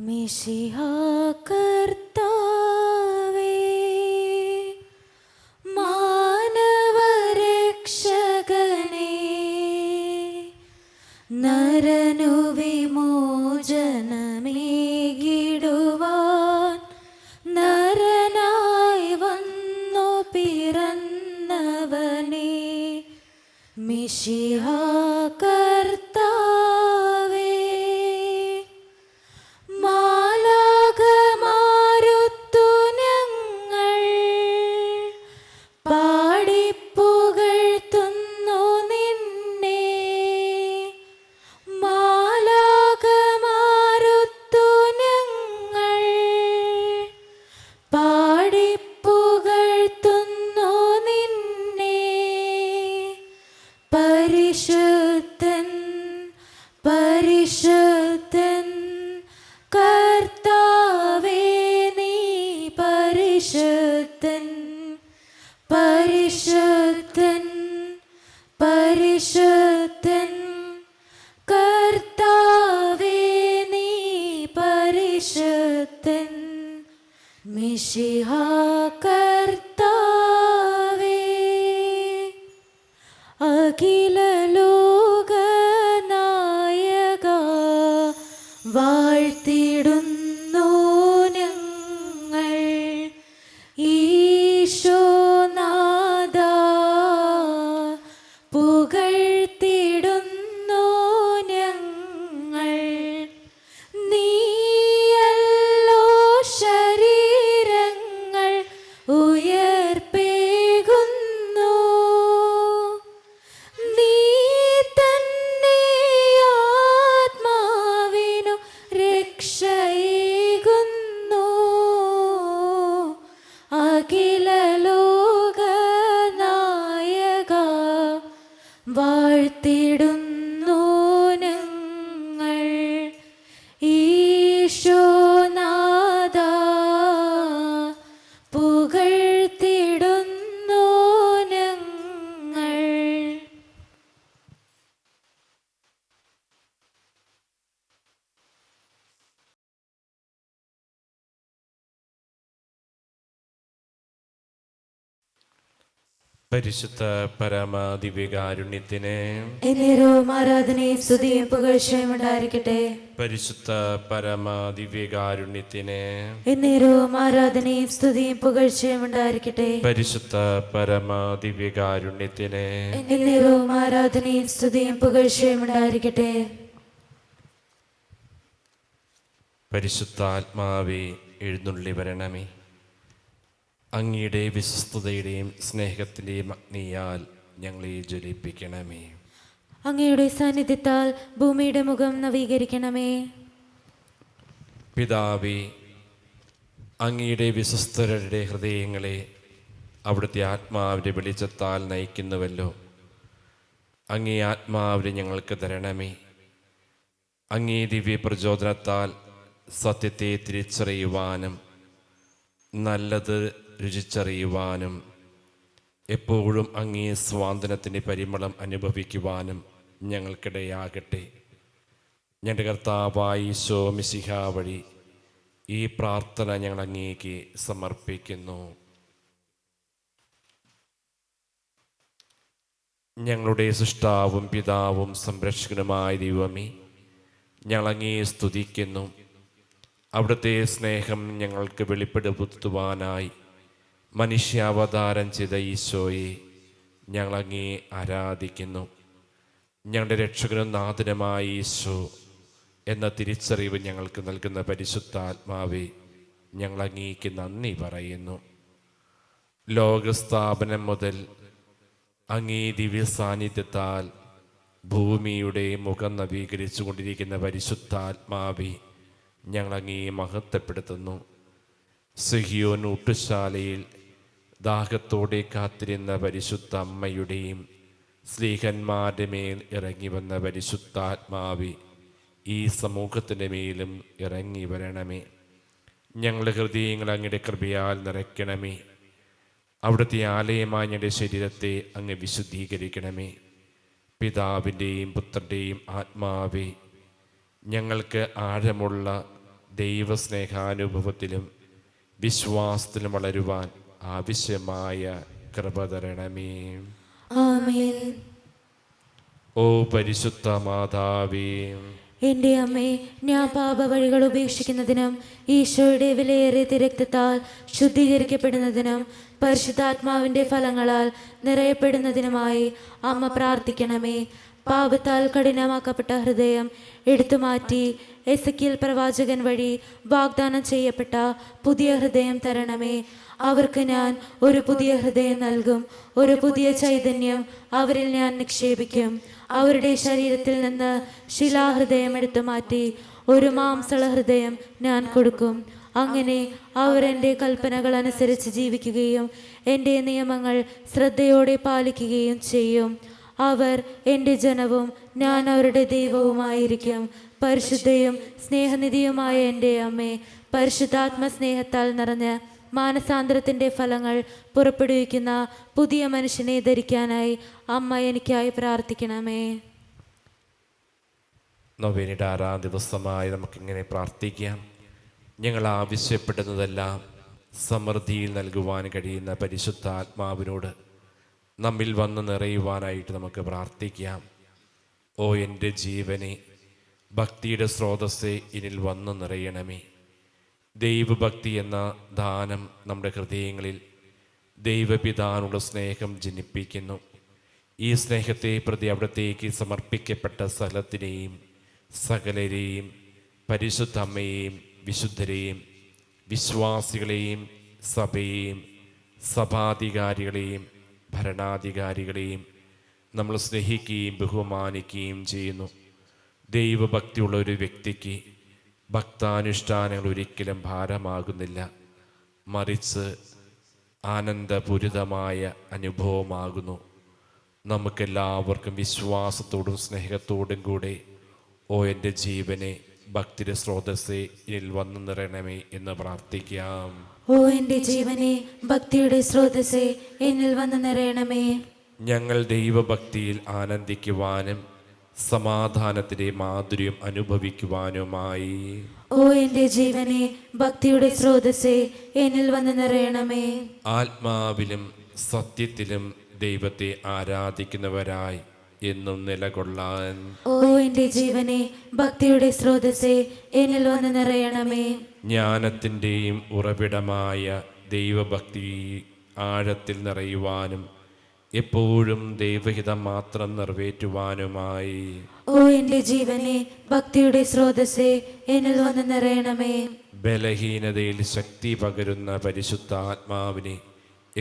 മിശിഹാ കർത്താവേ, മാനവരക്ഷകനേ, നരനു വിമോചനമേകിടുവാൻ നരനായി വന്നു പിറന്നവനേ, മിശിഹാ കർത്താവേ. മാലാഖമാരുത്തു ഞങ്ങൾ പാടിപ്പുകഴ്ത്തുന്നു നിന്നെ. മാലാഖമാരുത്തു ഞങ്ങൾ പാടിപ്പുകഴ്ത്തുന്നു നിന്നെ. പരിശുദ്ധൻ പരിശുദ്ധൻ കർത്താവേ, നീ പരിശുദ്ധൻ. പരിശുദ്ധൻ പരിശുദ്ധൻ കർത്താവേ, നീ പരിശുദ്ധൻ. മിശിഹാ കർത്താവേ, അഖില ലോകനായക വാഴ്ത്തിടുന്നു ഞങ്ങൾ. ഈശോനാഥ പുകഴ്ത്തിടുന്നു ഞങ്ങൾ. നീയല്ലോ ശരീരങ്ങൾ ഉയർപ്പേകുന്നു. നീ തന്നെ ആത്മാവിനു രക്ഷയേകുന്നു. അഖില ലോകനായക വാഴ്ത്തിടുന്നു ഞങ്ങൾ. ഈശോനാഥ പുകഴ്ത്തിടുന്നു ഞങ്ങൾ. പരിശുദ്ധ പരമാദിവ്യകാരുണ്യത്തിന് എന്നേരവും ആരാധനയും സ്തുതിയും പുകഴ്ചയും ഉണ്ടായിരിക്കട്ടെ. പരിശുദ്ധ പരമാദിവ്യകാരുണ്യത്തിന് എന്നേരവും ആരാധനയും സ്തുതിയും പുകഴ്ചയും ഉണ്ടായിരിക്കട്ടെ. പരിശുദ്ധ പരമാദിവ്യകാരുണ്യത്തിന് എന്നേരവും ആരാധനയും സ്തുതിയും പുകഴ്ചയും ഉണ്ടായിരിക്കട്ടെ. പരിശുദ്ധാത്മാവേ, എഴുന്നള്ളി വരണമേ. അങ്ങയുടെ വിശ്വസ്തതയുടെയും സ്നേഹത്തിൻ്റെയും അഗ്നിയാൽ ഞങ്ങളെ ജ്വലിപ്പിക്കണമേ. അങ്ങയുടെ സാന്നിധ്യത്താൽ ഭൂമിയുടെ മുഖം നവീകരിക്കണമേ. പിതാവേ, അങ്ങയുടെ വിശ്വസ്തരുടെ ഹൃദയങ്ങളെ അവിടുത്തെ ആത്മാവിൻ്റെ വെളിച്ചത്താൽ നയിക്കുന്നുവല്ലോ. അങ്ങേ ആത്മാവിനെ ഞങ്ങൾക്ക് തരണമേ. അങ്ങേ ദിവ്യ പ്രചോദനത്താൽ സത്യത്തെ തിരിച്ചറിയുവാനും നല്ലത് രുചിച്ചറിയുവാനും എപ്പോഴും അങ്ങേ സ്വാതന്ത്ര്യത്തിൻ്റെ പരിമളം അനുഭവിക്കുവാനും ഞങ്ങൾക്കിടയാകട്ടെ. ഞങ്ങളുടെ കർത്താവായ ഈശോ മിശിഹാ വഴി ഈ പ്രാർത്ഥന ഞങ്ങൾ അങ്ങേക്ക് സമർപ്പിക്കുന്നു. ഞങ്ങളുടെ സൃഷ്ടാവും പിതാവും സംരക്ഷകനുമായ ദൈവമേ, ഞങ്ങൾ അങ്ങേ സ്തുതിക്കുന്നു. അവിടുത്തെ സ്നേഹം ഞങ്ങൾക്ക് വെളിപ്പെടുത്തുവാനായി മനുഷ്യാവതാരം ചെയ്ത ഈശോയെ ഞങ്ങൾ അങ്ങേ ആരാധിക്കുന്നു. ഞങ്ങളുടെ രക്ഷകനും നാഥനുമായ ഈശോ എന്ന തിരിച്ചറിവ് ഞങ്ങൾക്ക് നൽകുന്ന പരിശുദ്ധാത്മാവേ, ഞങ്ങൾ അങ്ങേക്ക് നന്ദി പറയുന്നു. ലോകസ്ഥാപനം മുതൽ അങ്ങേ ദിവ്യ സാന്നിധ്യത്താൽ ഭൂമിയുടെ മുഖം നവീകരിച്ചു കൊണ്ടിരിക്കുന്ന പരിശുദ്ധാത്മാവേ, ഞങ്ങൾ അങ്ങേ മഹത്വപ്പെടുത്തുന്നു. സിഹിയോൻ ഊട്ടുശാലയിൽ ദാഹത്തോടെ കാത്തിരുന്ന പരിശുദ്ധ അമ്മയുടെയും സ്ലീഹന്മാരുടെ മേൽ ഇറങ്ങി വന്ന പരിശുദ്ധാത്മാവേ, ഈ സമൂഹത്തിൻ്റെ മേലും ഇറങ്ങി വരണമേ. ഞങ്ങളുടെ ഹൃദയങ്ങൾ അങ്ങയുടെ കൃപയാൽ നിറയ്ക്കണമേ. അവിടുത്തെ ആലയമായ ഞങ്ങളുടെ ശരീരത്തെ അങ്ങ് വിശുദ്ധീകരിക്കണമേ. പിതാവിൻ്റെയും പുത്രൻ്റെയും ആത്മാവേ, ഞങ്ങൾക്ക് ആഴമുള്ള ദൈവസ്നേഹാനുഭവത്തിലും വിശ്വാസത്തിലും വളരുവാൻ ആവശ്യമായ കൃപ തരണമേ. ആമേൻ. ഓ പരിശുദ്ധ മാതാവേ, എൻ്റെ അമ്മേ, ഞാൻ പാപവഴികൾ ഉപേക്ഷിക്കുന്നതിനും ഈശോയുടെ വിലയേറിയ തിരക്തത്താൽ ശുദ്ധീകരിക്കപ്പെടുന്നതിനും പരിശുദ്ധാത്മാവിൻ്റെ ഫലങ്ങളാൽ നിറയപ്പെടുന്നതിനുമായി അമ്മ പ്രാർത്ഥിക്കണമേ. പാപത്താൽ കഠിനമാക്കപ്പെട്ട ഹൃദയം എടുത്തുമാറ്റി എസെക്കിയേൽ പ്രവാചകൻ വഴി വാഗ്ദാനം ചെയ്യപ്പെട്ട പുതിയ ഹൃദയം തരണമേ. അവർക്ക് ഞാൻ ഒരു പുതിയ ഹൃദയം നൽകും, ഒരു പുതിയ ചൈതന്യം അവരിൽ ഞാൻ നിക്ഷേപിക്കും. അവരുടെ ശരീരത്തിൽ നിന്ന് ശിലാഹൃദയം എടുത്തു മാറ്റി ഒരു മാംസള ഹൃദയം ഞാൻ കൊടുക്കും. അങ്ങനെ അവർ എൻ്റെ കൽപ്പനകൾ അനുസരിച്ച് ജീവിക്കുകയും എൻ്റെ നിയമങ്ങൾ ശ്രദ്ധയോടെ പാലിക്കുകയും ചെയ്യും. അവർ എൻ്റെ ജനവും ഞാൻ അവരുടെ ദൈവവുമായിരിക്കും. പരിശുദ്ധയും സ്നേഹനിധിയുമായ എൻ്റെ അമ്മേ, പരിശുദ്ധാത്മ സ്നേഹത്താൽ നിറഞ്ഞ മാനസാന്തരത്തിൻ്റെ ഫലങ്ങൾ പുറപ്പെടുവിക്കുന്ന പുതിയ മനുഷ്യനെ ധരിക്കാനായി അമ്മ എനിക്കായി പ്രാർത്ഥിക്കണമേ. നൊവേനയുടെ 6-ാം ദിവസമായി നമുക്കിങ്ങനെ പ്രാർത്ഥിക്കാം. ഞങ്ങൾ ആവശ്യപ്പെടുന്നതെല്ലാം സമൃദ്ധിയിൽ നൽകുവാൻ കഴിയുന്ന പരിശുദ്ധാത്മാവിനോട് നമ്മിൽ വന്ന് നിറയുവാനായിട്ട് നമുക്ക് പ്രാർത്ഥിക്കാം. ഓ എൻ്റെ ജീവനെ, ഭക്തിയുടെ സ്രോതസ്സെ എന്നിൽ വന്ന് നിറയണമേ. ദൈവഭക്തി എന്ന ദാനം നമ്മുടെ ഹൃദയങ്ങളിൽ ദൈവപിതാവിനുള്ള സ്നേഹം ജനിപ്പിക്കുന്നു. ഈ സ്നേഹത്തെ പ്രതി അവിടത്തേക്ക് സമർപ്പിക്കപ്പെട്ട സ്ഥലത്തിനെയും സകലരെയും പരിശുദ്ധ അമ്മയെയും വിശുദ്ധരെയും വിശ്വാസികളെയും സഭയെയും സഭാധികാരികളെയും ഭരണാധികാരികളെയും നമ്മൾ സ്നേഹിക്കുകയും ബഹുമാനിക്കുകയും ചെയ്യുന്നു. ദൈവഭക്തിയുള്ള ഒരു വ്യക്തിക്ക് ഭക്താനുഷ്ഠാനങ്ങൾ ഒരിക്കലും ഭാരമാകുന്നില്ല, മറിച്ച് ആനന്ദപൂരിതമായ അനുഭവമാകുന്നു. നമുക്കെല്ലാവർക്കും വിശ്വാസത്തോടും സ്നേഹത്തോടും കൂടെ ഓ എൻ്റെ ജീവനെ, ഭക്തിയുടെ സ്രോതസ്സെ എന്നിൽ വന്നു നിറയണമേ എന്ന് പ്രാർത്ഥിക്കാം. ഓ എൻ്റെ ജീവനെ, ഭക്തിയുടെ സ്രോതസ്സെ എന്നിൽ വന്നു നിറയണമേ. ഞങ്ങൾ ദൈവഭക്തിയിൽ ആനന്ദിക്കുവാനും സമാധാനത്തിൻ്റെ മാധുര്യം അനുഭവിക്കുവാനുമായി ഓ എൻ്റെ ജീവനെ, ഭക്തിയുടെ സ്രോതസ്സെ എന്നിൽ വന്നു നിറയണമേ. ആത്മാവിലും സത്യത്തിലും ദൈവത്തെ ആരാധിക്കുന്നവരായി എന്നും നിലകൊള്ളാൻ ഓ എൻ്റെ ജീവനെ, ഭക്തിയുടെ സ്രോതസ്സെ എന്നിൽ വന്നു നിറയണമേ. ജ്ഞാനത്തിൻ്റെയും ഉറവിടമായ ദൈവഭക്തി ആഴത്തിൽ നിറയുവാനും എപ്പോഴും ദൈവഹിതം മാത്രം നിറവേറ്റുവാനുമായി ഓ എൻ്റെ ജീവനെ, ഭക്തിയുടെ സ്രോതസ്സെ എന്നിൽ വന്നു നിറയണമേ. ബലഹീനതയിൽ ശക്തി പകരുന്ന പരിശുദ്ധാത്മാവിനെ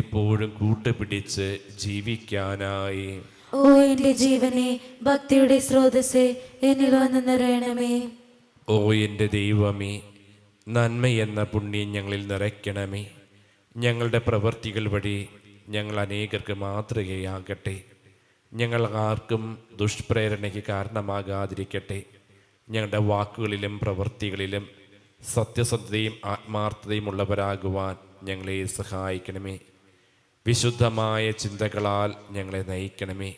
എപ്പോഴും കൂട്ടുപിടിച്ച് ജീവിക്കാനായി ഓ എൻ്റെ ജീവനെ, ഭക്തിയുടെ സ്രോതസ്സെ എന്നിൽ വന്നു നിറയണമേ. ഓ എൻ്റെ ദൈവമേ, നന്മ എന്ന പുണ്യം ഞങ്ങളിൽ നിറയ്ക്കണമേ. ഞങ്ങളുടെ പ്രവൃത്തികൾ വഴി ഞങ്ങൾ അനേകർക്ക് മാതൃകയാകട്ടെ. ഞങ്ങൾ ആർക്കും ദുഷ്പ്രേരണയ്ക്ക് കാരണമാകാതിരിക്കട്ടെ. ഞങ്ങളുടെ വാക്കുകളിലും പ്രവൃത്തികളിലും സത്യസന്ധതയും ആത്മാർത്ഥതയും ഉള്ളവരാകുവാൻ ഞങ്ങളെ സഹായിക്കണമേ. വിശുദ്ധമായ ചിന്തകളാൽ ഞങ്ങളെ നയിക്കണമേ.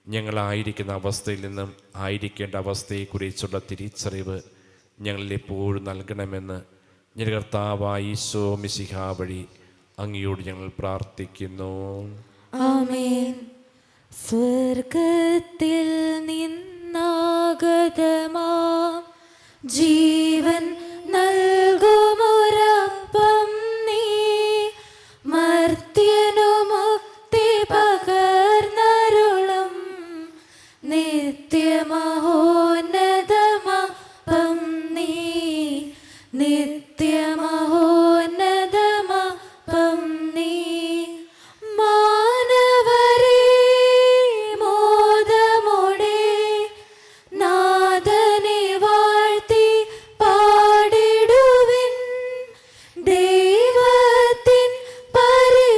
ഞങ്ങളായിരിക്കുന്ന അവസ്ഥയിൽ നിന്നും ആയിരിക്കേണ്ട അവസ്ഥയെക്കുറിച്ചുള്ള തിരിച്ചറിവ് ഞങ്ങളിൽ എപ്പോഴും നൽകണമെന്ന് ഞങ്ങളുടെ കർത്താവായ ഈശോ മിശിഹാ വഴി അങ്ങയോട് ഞങ്ങൾ പ്രാർത്ഥിക്കുന്നു. ആമേൻ. സ്വർഗത്തിൽ നിന്നാഗതമാം ജീവൻ നൽകുമൊരപ്പം നീ, മർത്യനു മുക്തി പകർന്നരുളും നിത്യമഹോന്നതമപ്പം നീ, നിത്യമഹോന്നതമപ്പം നീ. മാനവരേ മോദമോടെ നാഥനെ വാഴ്ത്തി പാടിടുവിൻ. ദൈവത്തിൻ പരിപാവനമാം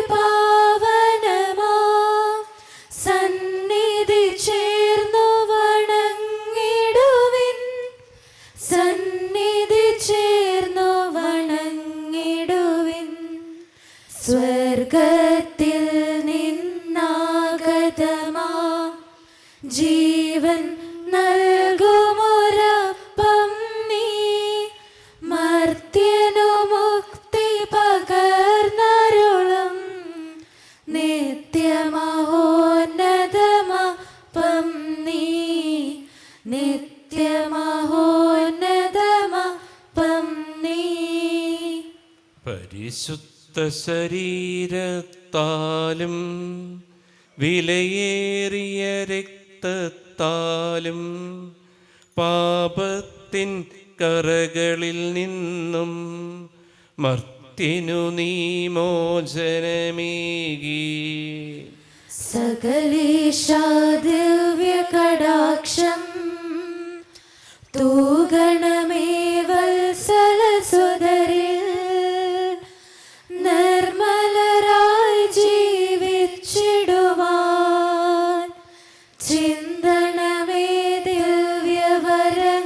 സന്നിധി ചേർന്നു വണങ്ങിടുവിൻ. സന്നിധി ചേർന്നു വണങ്ങിടുവിൻ. സ്വർഗത്തിൽ നിന്നാഗതമാം ജീവൻ നൽകുമൊരപ്പം നീ, പരിശുദ്ധ ശരീരത്താലും വിലയേറിയ രക്തത്താലും പാപത്തിൻ കറകളിൽ നിന്നും മർത്തിനു നീ മോചനമേകി. സകലേശാ ദിവ്യ കടാക്ഷം തൂഗണമേ വത്സല സുതരിൽ നിർമ്മലരായി ജീവിച്ചിടുവാൻ ചിന്തണമേ ദിവ്യവരങ്ങൾ.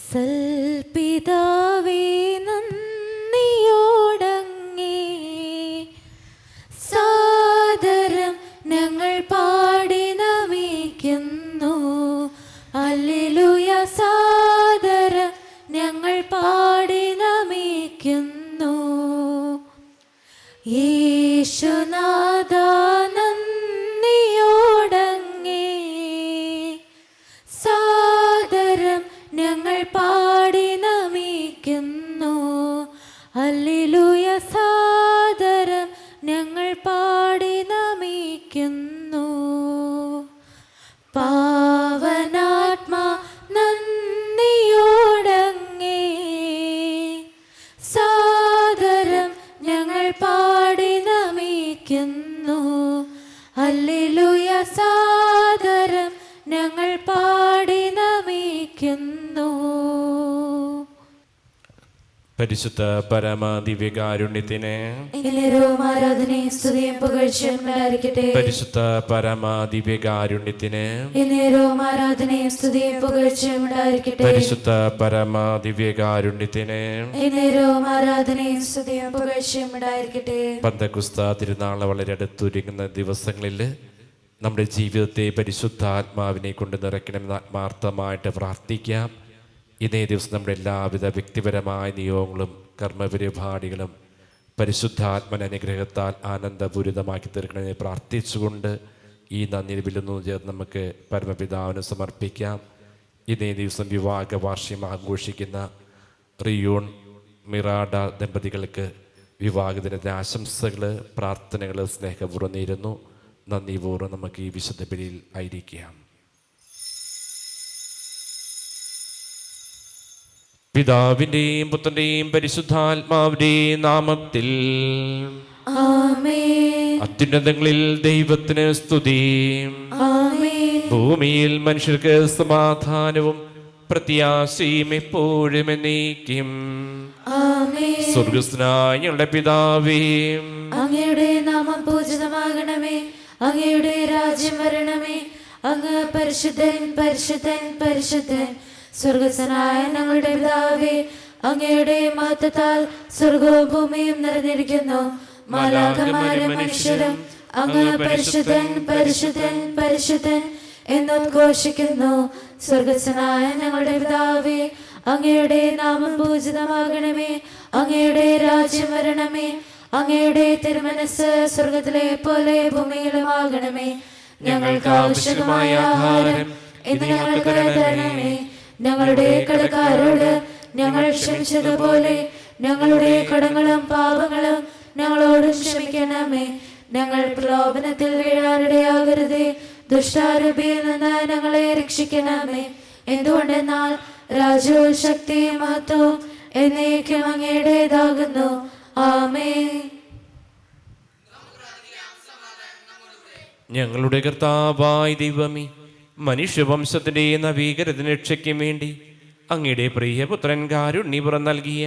സൽപിതാവേ നന്ദിയോടങ്ങേ സാദരം ഞങ്ങൾ പാടി നമിക്കുന്നു. ഹല്ലേലൂയ സാദരം ഞങ്ങൾ പാടി നമിക്കുന്നു. യേശുനാഥ നന്ദിയോടങ്ങേ സാദരം ഞങ്ങൾ പാടി നമിക്കുന്നു. ഹല്ലേലൂയ സാദരം ഞങ്ങൾ പാടി നമിക്കുന്നു. പാവനാത്മാ നന്ദിയോടങ്ങേ സാദരം ഞങ്ങൾ പാടി നമിക്കുന്നു. ഹല്ലേലൂയ സാദരം ഞങ്ങൾ പാടി നമിക്കുന്നു. പരിശുദ്ധ പരമാദിവ്യകാരുണ്യത്തിന് ആരാധനയും സ്തുതിയും പുകഴ്ചയും ഉണ്ടായിരിക്കട്ടെ. പരിശുദ്ധ പരമാദിവ്യകാരുണ്യത്തിന് ആരാധനയും സ്തുതിയും പുകഴ്ചയും ഉണ്ടായിരിക്കട്ടെ. പരിശുദ്ധ പരമാദിവ്യകാരുണ്യത്തിന് ആരാധനയും സ്തുതിയും പുകഴ്ചയും ഉണ്ടായിരിക്കട്ടെ. പന്തക്കുസ്ത തിരുനാൾ വളരെ അടുത്തൊരുങ്ങുന്ന ദിവസങ്ങളിൽ നമ്മുടെ ജീവിതത്തെ പരിശുദ്ധാത്മാവിനെ കൊണ്ട് നിറയ്ക്കണമെന്ന് ആത്മാർത്ഥമായിട്ട് പ്രാർത്ഥിക്കാം. ഇതേ ദിവസം നമ്മുടെ എല്ലാവിധ വ്യക്തിപരമായ നിയോഗങ്ങളും കർമ്മപരിപാടികളും പരിശുദ്ധാത്മന അനുഗ്രഹത്താൽ ആനന്ദപൂരിതമാക്കി തീർക്കണമെന്ന് പ്രാർത്ഥിച്ചുകൊണ്ട് ഈ നന്ദി വിലൊന്നു ചേർന്ന് നമുക്ക് പരമപിതാവിന് സമർപ്പിക്കാം. ഇതേ ദിവസം വിവാഹ വാർഷികം ആഘോഷിക്കുന്ന റിയൂൺ മിറാഡ ദമ്പതികൾക്ക് വിവാഹദിനത്തെ ആശംസകൾ, പ്രാർത്ഥനകൾ സ്നേഹപൂർവ്വം നേരുന്നു. നന്ദിപൂർവ്വം നമുക്ക് ഈ വിശുദ്ധ ബലിയിൽ ആയിരിക്കാം. പിതാവിൻ്റെയും പുത്രൻ്റെയും പരിശുദ്ധാത്മാവിൻ്റെയും നാമത്തിൽ ആമേൻ. അത്യുന്നതങ്ങളിൽ ദൈവത്തിന് സ്തുതി. ആമേൻ. ഭൂമിയിൽ മനുഷ്യർക്ക് സമാധാനവും പ്രത്യാശയും എപ്പോഴും എന്നേക്കും. ആമേൻ. സ്വർഗ്ഗസ്ഥനായ ഞങ്ങളുടെ പിതാവേ, അങ്ങയുടെ നാമം പൂജിതമാകണമേ. അങ്ങയുടെ രാജ്യം വരണമേ. അങ്ങ് പരിശുദ്ധൻ പരിശുദ്ധൻ പരിശുദ്ധൻ. സ്വർഗസ്ഥനായ ഞങ്ങളുടെ പിതാവേ, അങ്ങയുടെ മഹത്വത്താൽ സ്വർഗവും ഭൂമിയും നിറഞ്ഞിരിക്കുന്നു. മാലാഖമാരും മനുഷ്യരും അങ്ങ് പരിശുദ്ധൻ പരിശുദ്ധൻ പരിശുദ്ധൻ എന്നുദ്ഘോഷിക്കുന്നു. സ്വർഗസ്ഥനായ ഞങ്ങളുടെ പിതാവേ, അങ്ങയുടെ നാമം പൂജിതമാകണമേ. അങ്ങയുടെ രാജ്യം വരണമേ. അങ്ങയുടെ തിരുമനസ് സ്വർഗത്തിലെ പോലെ ഭൂമിയിലുമാകണമേ. ഞങ്ങൾക്ക് ആവശ്യമായ ആഹാരം ഇന്ന് ഞങ്ങൾക്ക് തരണമേ. ഞങ്ങളുടെ കടക്കാരോട് ഞങ്ങൾ ക്ഷമിച്ചതുപോലെ ഞങ്ങളുടെ കടങ്ങളും പാപങ്ങളും ഞങ്ങളോട് ക്ഷമിക്കണമേ. ഞങ്ങൾ പ്രലോഭനത്തിൽ വീഴാനിടയാകരുതേ. ദുഷ്ടാരൂപിയിൽ നിന്ന് ഞങ്ങളെ രക്ഷിക്കണമേ. എന്തുകൊണ്ടെന്നാൽ രാജ്യവും ശക്തിയും മഹത്വവും എന്നേക്കും അങ്ങയുടേതാകുന്നു. ആമേൻ. ഞങ്ങളുടെ കർത്താവായ ദൈവമേ, മനുഷ്യവംശത്തിൻ്റെ നവീകരണത്തിന് രക്ഷയ്ക്കും വേണ്ടി അങ്ങയുടെ പ്രിയപുത്രൻ കാരുണ്യപുറം നൽകിയ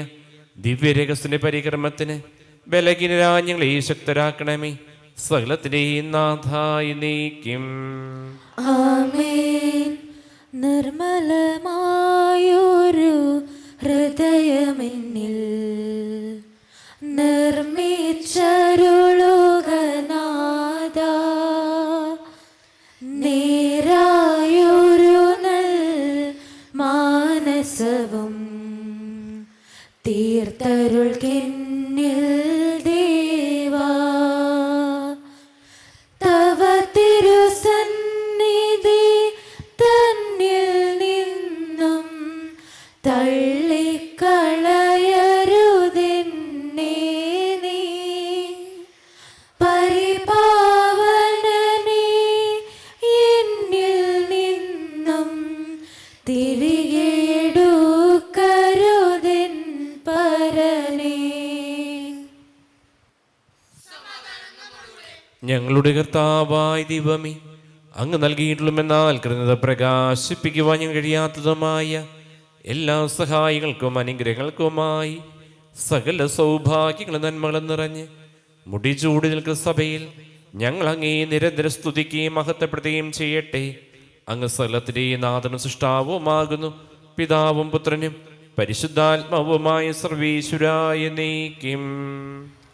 ദിവ്യരഹസ്യത്തിന്റെ പരിക്രമത്തിന് ബലഹീനരായ ഞങ്ങളെ ശക്തരാക്കണമേ. സകലത്തിന്റെയും നാഥായി നീക്കും. ആമേൻ. നിർമ്മലമായൊരു ഹൃദയമെന്നിൽ നിർമ്മിച്ചരുളുക നാഥാ. നേരായൊരു നൽ മാനസവും തീർത്തരുൾക്കെന്നിൽ ദേവാ. തവ തിരുസന്നിധി തന്നിൽ നിന്നും തള്ളിക്കളയരുതെന്നേ നീ. പരിപാവനനേ എന്നിൽ നിന്നും തിരികെ എടുക്കരുതെൻ പരനേ. ഞങ്ങളുടെ കർത്താവായ ദൈവമേ, അങ്ങ് നൽകിയിട്ടുള്ളമെന്നാൽ കൃതജ്ഞത പ്രകാശിപ്പിക്കുവാൻ ഞങ്ങൾ കഴിയാത്തതുമായ എല്ലാ സഹായങ്ങൾക്കും അനുഗ്രഹങ്ങൾക്കുമായി സകല സൗഭാഗ്യങ്ങളും നന്മകളും നിറഞ്ഞ് മുടിചൂടി നിൽക്കുന്ന സഭയിൽ ഞങ്ങൾ അങ്ങേ നിരന്തരം സ്തുതിക്കുകയും മഹത്വപ്പെടുത്തുകയും ചെയ്യട്ടെ. അങ്ങ് സകലത്തിൻ്റെയും നാഥനും സൃഷ്ടാവുമാകുന്നു. പിതാവും പുത്രനും പരിശുദ്ധാത്മാവുമായ സർവീശ്വരായ നീക്കും.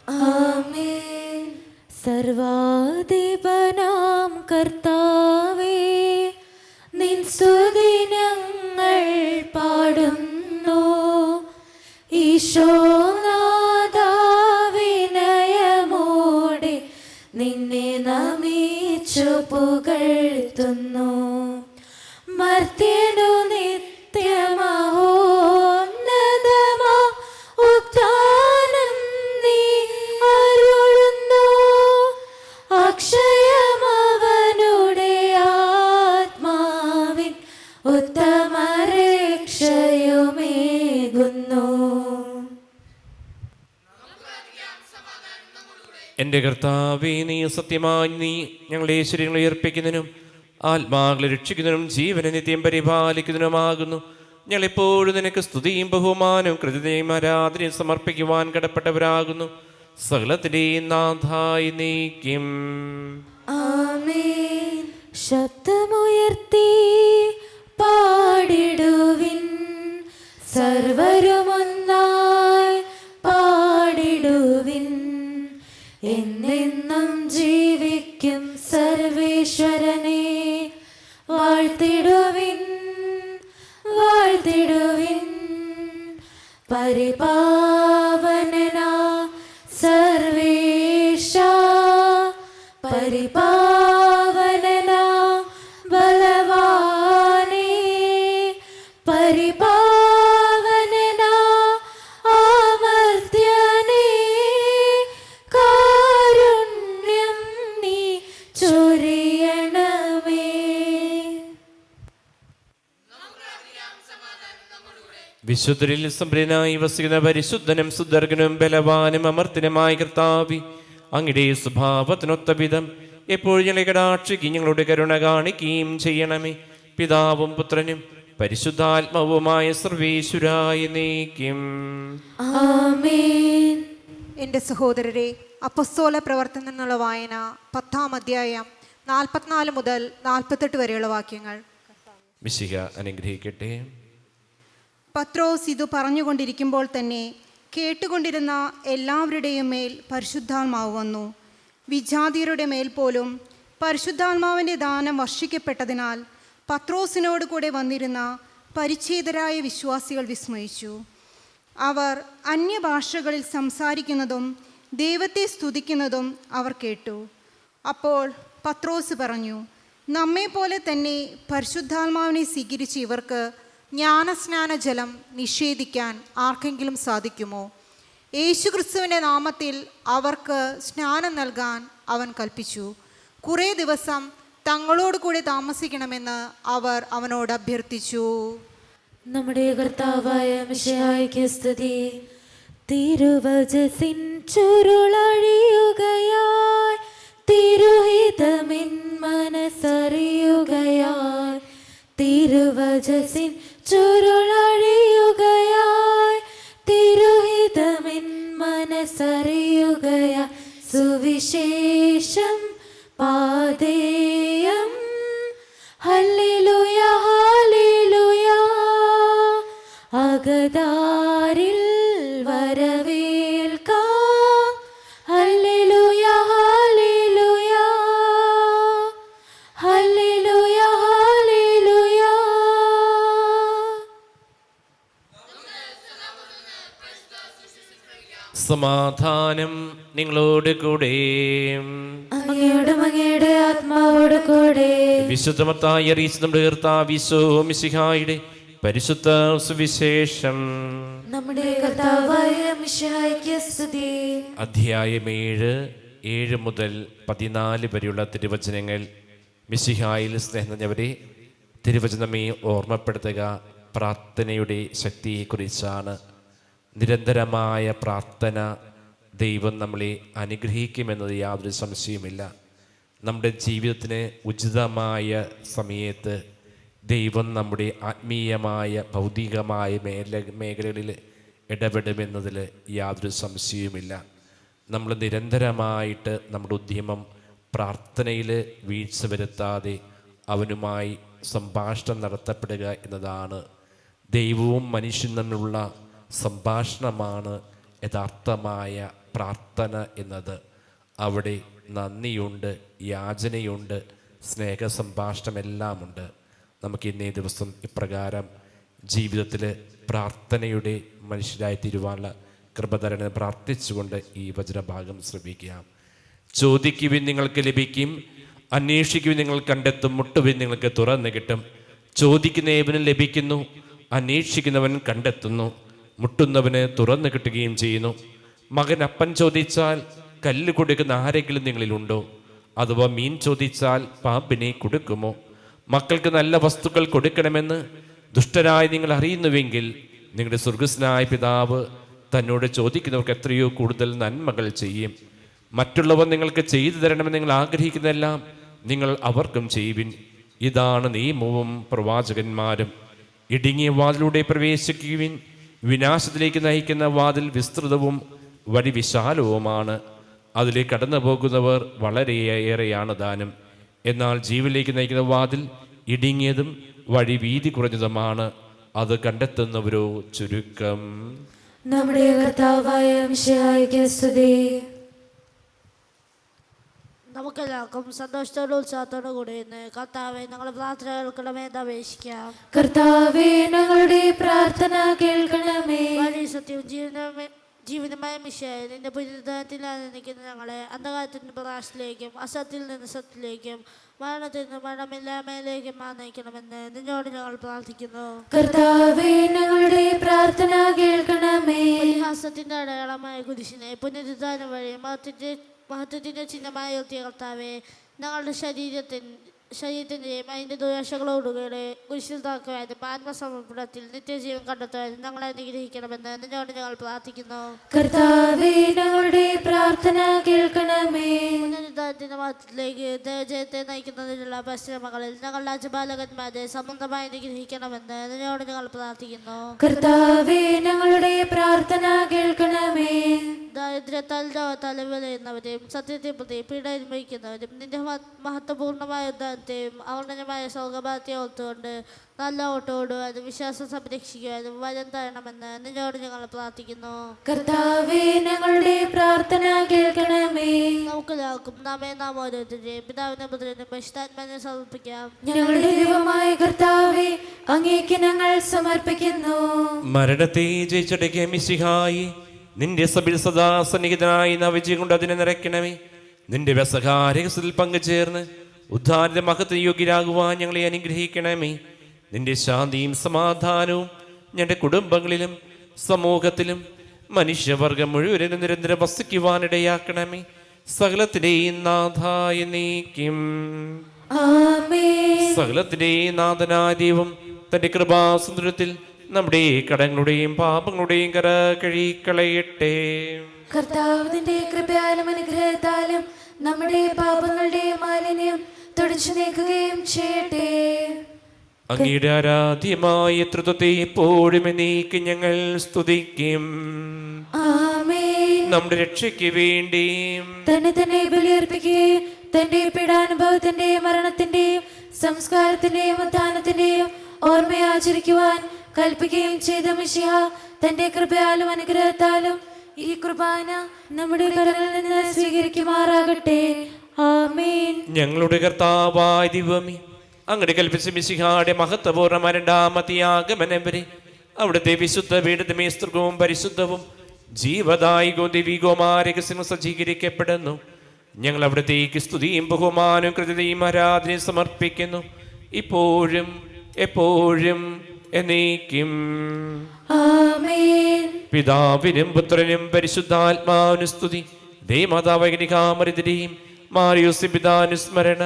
ആമേൻ. സർവാധിപനാം കർത്താവേ, നിൻ സ്തുതി ഞങ്ങൾ പാടുന്നു. ഈശോനാഥാ, വിനയമോടെ നിന്നെ നമിച്ചു പുകഴ്ത്തുന്നു. മർത്യനു നിത്യമഹോന്നതമാ ഉത്ഥാനം നീ അരുളുന്നു. അക്ഷയമവനുടെ ആത്മാവിൻ ഉത്തമരക്ഷയുമേകുന്നു. എൻ്റെ കർത്താവേ, നീ സത്യമായി നീ ഞങ്ങളുടെ ശരീരങ്ങൾ ഉയർപ്പിക്കുന്നതിനും ആത്മാക്കളെ രക്ഷിക്കുന്നതിനും ജീവനെ നിത്യം പരിപാലിക്കുന്നതിനുമാകുന്നു. ഞങ്ങളെപ്പോഴും നിനക്ക് സ്തുതിയും ബഹുമാനവും കൃതജ്ഞതയും ആരാധനയും സമർപ്പിക്കുവാൻ കടപ്പെട്ടവരാകുന്നു. സകലത്തിന്റെയും നാഥായി നീക്കും. ആമേൻ. ശബ്ദമുയർത്തി പാടിടുവിൻ, സർവരുമൊന്നായി പാടിടുവിൻ. എന്നെന്നും ജീവിക്കും സർവേശ്വരനെ വാഴ്ത്തിടുവിൻ, വാഴ്ത്തിടുവിൻ. പരിപാവനനാ സർവേശ, പരിപാവനനാ ബലവാനേ, പരിപാവനനാ അമർത്യനേ, കാരുണ്യം നീ ചൊരിയണമേ. വിശുദ്ധരിൽ സംപ്രീതനായി വസിക്കുന്ന പരിശുദ്ധനും സുദർഗനും ബലവാനും അമർത്തിനുമായ കർത്താവി, അങ്ങയുടെ സ്വഭാവത്തിനൊത്ത വിധം എപ്പോഴും ഞങ്ങളെ കടാക്ഷിക്കുകയും ഞങ്ങളുടെ കരുണ കാണിക്കുകയും ചെയ്യണമേ. പിതാവും പുത്രനും പരിശുദ്ധാത്മാവുമായ സർവേശ്വരായ നീക്കും. ആമേൻ. എൻ്റെ സഹോദരരെ, അപ്പസ്തോല പ്രവർത്തനം എന്നുള്ള വായന 10-ാം അധ്യായം 44 മുതൽ 48 വരെയുള്ള വാക്യങ്ങൾ. മിശിഹ അനുഗ്രഹിക്കട്ടെ. പത്രോസ് ഇത് പറഞ്ഞുകൊണ്ടിരിക്കുമ്പോൾ തന്നെ കേട്ടുകൊണ്ടിരുന്ന എല്ലാവരുടെയും മേൽ പരിശുദ്ധാത്മാവ് വന്നു. വിജാതിയരുടെ മേൽ പോലും പരിശുദ്ധാത്മാവിൻ്റെ ദാനം വർഷിക്കപ്പെട്ടതിനാൽ പത്രോസിനോട് കൂടെ വന്നിരുന്ന പരിച്ഛേദരായ വിശ്വാസികൾ വിസ്മയിച്ചു. അവർ അന്യഭാഷകളിൽ സംസാരിക്കുന്നതും ദൈവത്തെ സ്തുതിക്കുന്നതും അവർ കേട്ടു. അപ്പോൾ പത്രോസ് പറഞ്ഞു, നമ്മെപ്പോലെ തന്നെ പരിശുദ്ധാത്മാവിനെ സ്വീകരിച്ച ഇവർക്ക് ജ്ഞാനസ്നാന ജലം നിഷേധിക്കാൻ ആർക്കെങ്കിലും സാധിക്കുമോ? യേശുക്രിസ്തുവിൻ്റെ നാമത്തിൽ അവർക്ക് സ്നാനം നൽകാൻ അവൻ കൽപ്പിച്ചു. കുറേ ദിവസം തങ്ങളോട് കൂടെ താമസിക്കണമെന്ന് അവർ അവനോട് അഭ്യർത്ഥിച്ചു. നമ്മുടെ കർത്താവായ മിശിഹായ്ക്ക് സ്തുതി. തിരുവചസിൻ ചുരുളഴിയുകയായി, തിരുഹിതമിൻ മനസ്സറിയുകയായി, തിരുവചസിൻ ചുരുളഴിയുകയായി, തിരുഹിതമിൻ മനസ്സറിയുകയായി, സുവിശേഷ സുവിശേഷം പാദേയം. ഹല്ലേലൂയ ഹല്ലേലൂയ. അകതാരിൽ വരവേൽക്കാം. ഹല്ലേലൂയ ഹല്ലേലൂയ. ഹല്ലേലൂയ ഹല്ലേലൂയ. സമാധാനം നിങ്ങളോട് കൂടെ. അങ്ങയോടും അങ്ങയുടെ ആത്മാവോട് കൂടെ. വിശുദ്ധമത്തായി അറിയിച്ച നമ്മുടെ കർത്താവ് ഈശോ മിശിഹായുടെ പരിശുദ്ധ സുവിശേഷം. നമ്മുടെ കർത്താവായ മിശിഹായ്ക്ക് സ്തുതി. അധ്യായം 7 മുതൽ 14 വരെയുള്ള തിരുവചനങ്ങൾ. മിശിഹായിൽ സ്നേഹം നിറഞ്ഞവരെ, തിരുവചനമേ ഓർമ്മപ്പെടുത്തുക പ്രാർത്ഥനയുടെ ശക്തിയെക്കുറിച്ചാണ്. നിരന്തരമായ പ്രാർത്ഥന ദൈവം നമ്മളെ അനുഗ്രഹിക്കുമെന്നത് യാതൊരു സംശയവുമില്ല. നമ്മുടെ ജീവിതത്തിന് ഉചിതമായ സമയത്ത് ദൈവം നമ്മുടെ ആത്മീയമായ ഭൗതികമായ മേഖലകളിൽ ഇടപെടുമെന്നതിൽ യാതൊരു സംശയവുമില്ല. നമ്മൾ നിരന്തരമായിട്ട് നമ്മുടെ ഉദ്യമം പ്രാർത്ഥനയിൽ വീഴ്ച വരുത്താതെ അവനുമായി സംഭാഷണം നടത്തപ്പെടുക എന്നതാണ്. ദൈവവും മനുഷ്യനും തമ്മിലുള്ള സംഭാഷണമാണ് യഥാർത്ഥമായ പ്രാർത്ഥന എന്നത്. അവിടെ നന്ദിയുണ്ട്, യാചനയുണ്ട്, സ്നേഹ സംഭാഷണമെല്ലാമുണ്ട്. നമുക്ക് ഇന്നേ ദിവസം ഇപ്രകാരം ജീവിതത്തിൽ പ്രാർത്ഥനയുടെ മനുഷ്യരായി തീരുവാനുള്ള കൃപതരനെ പ്രാർത്ഥിച്ചുകൊണ്ട് ഈ വചനഭാഗം ശ്രമിക്കാം. ചോദിക്കുവിൻ നിങ്ങൾക്ക് ലഭിക്കും, അന്വേഷിക്കുവിൻ നിങ്ങൾ കണ്ടെത്തും, മുട്ടുവിൻ നിങ്ങൾക്ക് തുറന്നു കിട്ടും. ചോദിക്കുന്നവന് ലഭിക്കുന്നു, അന്വേഷിക്കുന്നവൻ കണ്ടെത്തുന്നു, മുട്ടുന്നവന് തുറന്നു കിട്ടുകയും ചെയ്യുന്നു. മകൻ അപ്പം ചോദിച്ചാൽ കല്ല് കൊടുക്കുന്ന ആരെങ്കിലും നിങ്ങളിലുണ്ടോ? അഥവാ മീൻ ചോദിച്ചാൽ പാമ്പിനെ കൊടുക്കുമോ? മക്കൾക്ക് നല്ല വസ്തുക്കൾ കൊടുക്കണമെന്ന് ദുഷ്ടരായി നിങ്ങൾ അറിയുന്നുവെങ്കിൽ നിങ്ങളുടെ സ്വർഗസ്നായ പിതാവ് തന്നോട് ചോദിക്കുന്നവർക്ക് എത്രയോ കൂടുതൽ നന്മകൾ ചെയ്യും. മറ്റുള്ളവർ നിങ്ങൾക്ക് ചെയ്തു തരണമെന്ന് നിങ്ങൾ ആഗ്രഹിക്കുന്നതെല്ലാം നിങ്ങൾ അവർക്കും ചെയ്യുവിൻ. ഇതാണ് നിയമവും പ്രവാചകന്മാരും. ഇടുങ്ങിയ വാതിലൂടെ പ്രവേശിക്കുവിൻ. വിനാശത്തിലേക്ക് നയിക്കുന്ന വാതിൽ വിസ്തൃതവും വഴി വിശാലവുമാണ്. അതിലേക്ക് കടന്നു പോകുന്നവർ വളരെയേറെയാണ് ദാനം. എന്നാൽ ജീവനിലേക്ക് നയിക്കുന്ന വാതിൽ ഇടുങ്ങിയതും വഴി വീതി കുറഞ്ഞതുമാണ്. അത് കണ്ടെത്തുന്നവരോ ചുരുക്കം. നമ്മുടെ കർത്താവായ മിശിഹായ്ക്ക് സ്തുതി. നമുക്കെല്ലാവർക്കും സന്തോഷത്തോടും ഉത്സാഹത്തോടും കൂടി ഇന്ന് കർത്താവെ ഞങ്ങളുടെ പ്രാർത്ഥന കേൾക്കണമെന്ന് അപേക്ഷിക്കാം. കർത്താവേ, ഞങ്ങളുടെ പ്രാർത്ഥന കേൾക്കണമേ. വഴി സത്യവും ജീവനമായ മിശിഹായ നിന്റെ പുനരുദ്ധാനത്തിൽ ആനന്ദിക്കുന്ന ഞങ്ങളെ അന്ധകാരത്തിന്റെ പ്രകാശത്തിലേക്കും അസത്യത്തിൽ നിന്ന് സത്യത്തിലേക്കും മരണത്തിൽ നിന്ന് മരണമില്ലായ്മയിലേക്കും ആനയിക്കണമെന്ന് നിന്നോട് ഞങ്ങൾ പ്രാർത്ഥിക്കുന്നു. കർത്താവേ, ഞങ്ങളുടെ പ്രാർത്ഥന കേൾക്കണമേ. പരിഹാസത്തിന്റെ അടയാളമായ കുരിശിനെ പുനരുദ്ധാനം വഴി മഹത്വത്തിന്റെ ചിഹ്നമായി ഉയർത്തിയ കർത്താവെ, ഞങ്ങളുടെ ശരീരത്തിൻ്റെയും അതിൻ്റെ ദുരാശകളോടുകൂടെ കുരിശിൽ താക്കുവാനും ആത്മസമർപ്പണത്തിൽ നിത്യജീവൻ കണ്ടെത്തുവാനും ഞങ്ങളെ അനുഗ്രഹിക്കണമെന്ന് നിന്നോട് ഞങ്ങൾ പ്രാർത്ഥിക്കുന്നു. കർത്താവേ, ഞങ്ങളുടെ പ്രാർത്ഥന കേൾക്കണമേ. പുനരുദ്ധാനത്തിന്റെ മഹത്വത്തിലേക്ക് ദൈവജയത്തെ നയിക്കുന്നതിനുള്ള പരിശ്രമങ്ങളിൽ ഞങ്ങളുടെ അജപാലകന്മാരെ സംബന്ധമായി അനുഗ്രഹിക്കണമെന്ന് നിന്നോട് ഞങ്ങൾ പ്രാർത്ഥിക്കുന്നു. കർത്താവേ, ഞങ്ങളുടെ പ്രാർത്ഥന കേൾക്കണമേ. ദാരിദ്ര്യത്താൽ രോഗത്താൽ വിലയുന്നവരെയും സത്യത്തെ പ്രതി പീഡ അനുഭവിക്കുന്നവരും നിന്റെ മഹത്വപൂർണ്ണമായ ഉദ്ധാനത്തെയും അവർണ്ണനമായ സൗഖ്യഭാഗത്തെ ഓർത്തുകൊണ്ട് നല്ല ഓട്ടോടുവാനും വിശ്വാസം സംരക്ഷിക്കുവാനും വരം തരണമെന്ന് നിന്നോട് ഞങ്ങൾ പ്രാർത്ഥിക്കുന്നു. കർത്താവേ, ഞങ്ങളുടെ പ്രാർത്ഥന കേൾക്കണമേ. നമുക്കെല്ലാവർക്കും നാം ഓരോരുത്തരെയും പിതാവിനെ പുത്രനും പരിശുദ്ധാത്മാവിനെ സമർപ്പിക്കാം. ഞങ്ങളുടെ ദൈവമായ കർത്താവേ, അങ്ങേക്ക് ഞങ്ങൾ സമർപ്പിക്കുന്നു. മരണത്തെ ജയിച്ചടക്കിയ മിശിഹായി നിന്റെ സഭയിൽ സദാ സന്നിഹിതനായി നവജീവൻ കൊണ്ട് അതിനെ നിറയ്ക്കണമേ. നിന്റെ വ്യസഹാരഹസ്യത്തിൽ പങ്കുചേർന്ന് ഉദ്ധാരിത മഹത്വ യോഗ്യരാകുവാൻ ഞങ്ങളെ അനുഗ്രഹിക്കണമേ. നിന്റെ ശാന്തിയും സമാധാനവും ഞങ്ങളുടെ കുടുംബങ്ങളിലും സമൂഹത്തിലും മനുഷ്യവർഗം മുഴുവനും നിരന്തരം വസിക്കുവാനിടയാക്കണമേ. സകലത്തിന്റെയും നാഥായ നീക്കും. ആമേൻ. സകലത്തിന്റെയും നാഥനായ ദൈവം തന്റെ കൃപാസുന്ദരത്തിൽ നമ്മുടെ കടങ്ങളുടെയും പാപങ്ങളുടെയും കര കഴുകിക്കളയട്ടെ. കർത്താവിന്റെ കൃപയാലും അനുഗ്രഹത്താലും നമ്മുടെ പാപങ്ങളുടെ മാലിന്യം തുടച്ചു നീക്കുകയും ചെയ്യട്ടെ. അങ്ങയുടെ ആരാധ്യമായ തൃത്വത്തെ എപ്പോഴും എന്നേക്കും ഞങ്ങൾ സ്തുതിക്കും. ആമേൻ. നമ്മുടെ രക്ഷയ്ക്ക് വേണ്ടിയും തന്നെ തന്നെ ബലിയർപ്പിക്കുകയും തന്റെ പീഡാനുഭവത്തിന്റെയും മരണത്തിന്റെയും സംസ്കാരത്തിന്റെയും ഉത്ഥാനത്തിന്റെയും ഓർമ്മയെ ആചരിക്കുവാൻ കൽപ്പിക്കുകയും ചെയ്ത മിശിഹ തന്റെ കൃപയാലും അനുഗ്രഹത്താലും ഈ കുർബാന നമ്മുടെ കരങ്ങളിൽ നിന്ന് സ്വീകരിക്കുമാറാകട്ടെ. ആമേൻ. ഞങ്ങളുടെ കർത്താവായ ദൈവമേ, അങ്ങയുടെ കൽപ്പിച്ച മിശിഹായുടെ മഹത്വപൂർണ്ണ രണ്ടാമത്തെ ആഗമനം വരെ അവിടുത്തെ വിശുദ്ധ പീഠത്തെ സ്ത്രീകവും പരിശുദ്ധവും ജീവദായികവും ദൈവികവുമായ രഹസ്യങ്ങൾ സജ്ജീകരിക്കപ്പെടുന്നു. ഞങ്ങൾ അവിടത്തേക്ക് സ്തുതിയും ബഹുമാനവും കൃതയും ആരാധനയും സമർപ്പിക്കുന്നു, ഇപ്പോഴും എപ്പോഴും എന്നേക്കും. ആമേൻ. പിതാവിനും പുത്രനും പരിശുദ്ധാത്മാവിനും സ്തുതി. ദേവമാതാവകനികാമരിതരെയും മാറിയോസ് പിതാനുസ്മരണ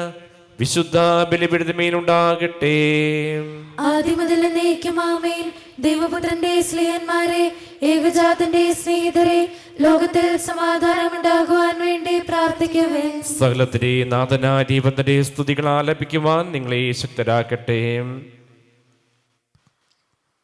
വിശുദ്ധ ബലിപീഠത്തിന്മേലുണ്ടാകട്ടെ. ആദിമുതൽ എന്നേക്കും ആമേൻ. ദൈവപുത്രന്റെ സ്നേഹന്മാരെ, ഏകജാതന്റെ സ്നേഹിതരെ, ലോകത്തിൽ സമാധാനം ഉണ്ടാകുവാൻ വേണ്ടി പ്രാർത്ഥിക്കുവേൻ. സകലത്തിലെ നാഥനായ ദൈവത്തിന്റെ സ്തുതികൾ ആലപിക്കുവാൻ നിങ്ങളെ ശക്തരാക്കട്ടെ.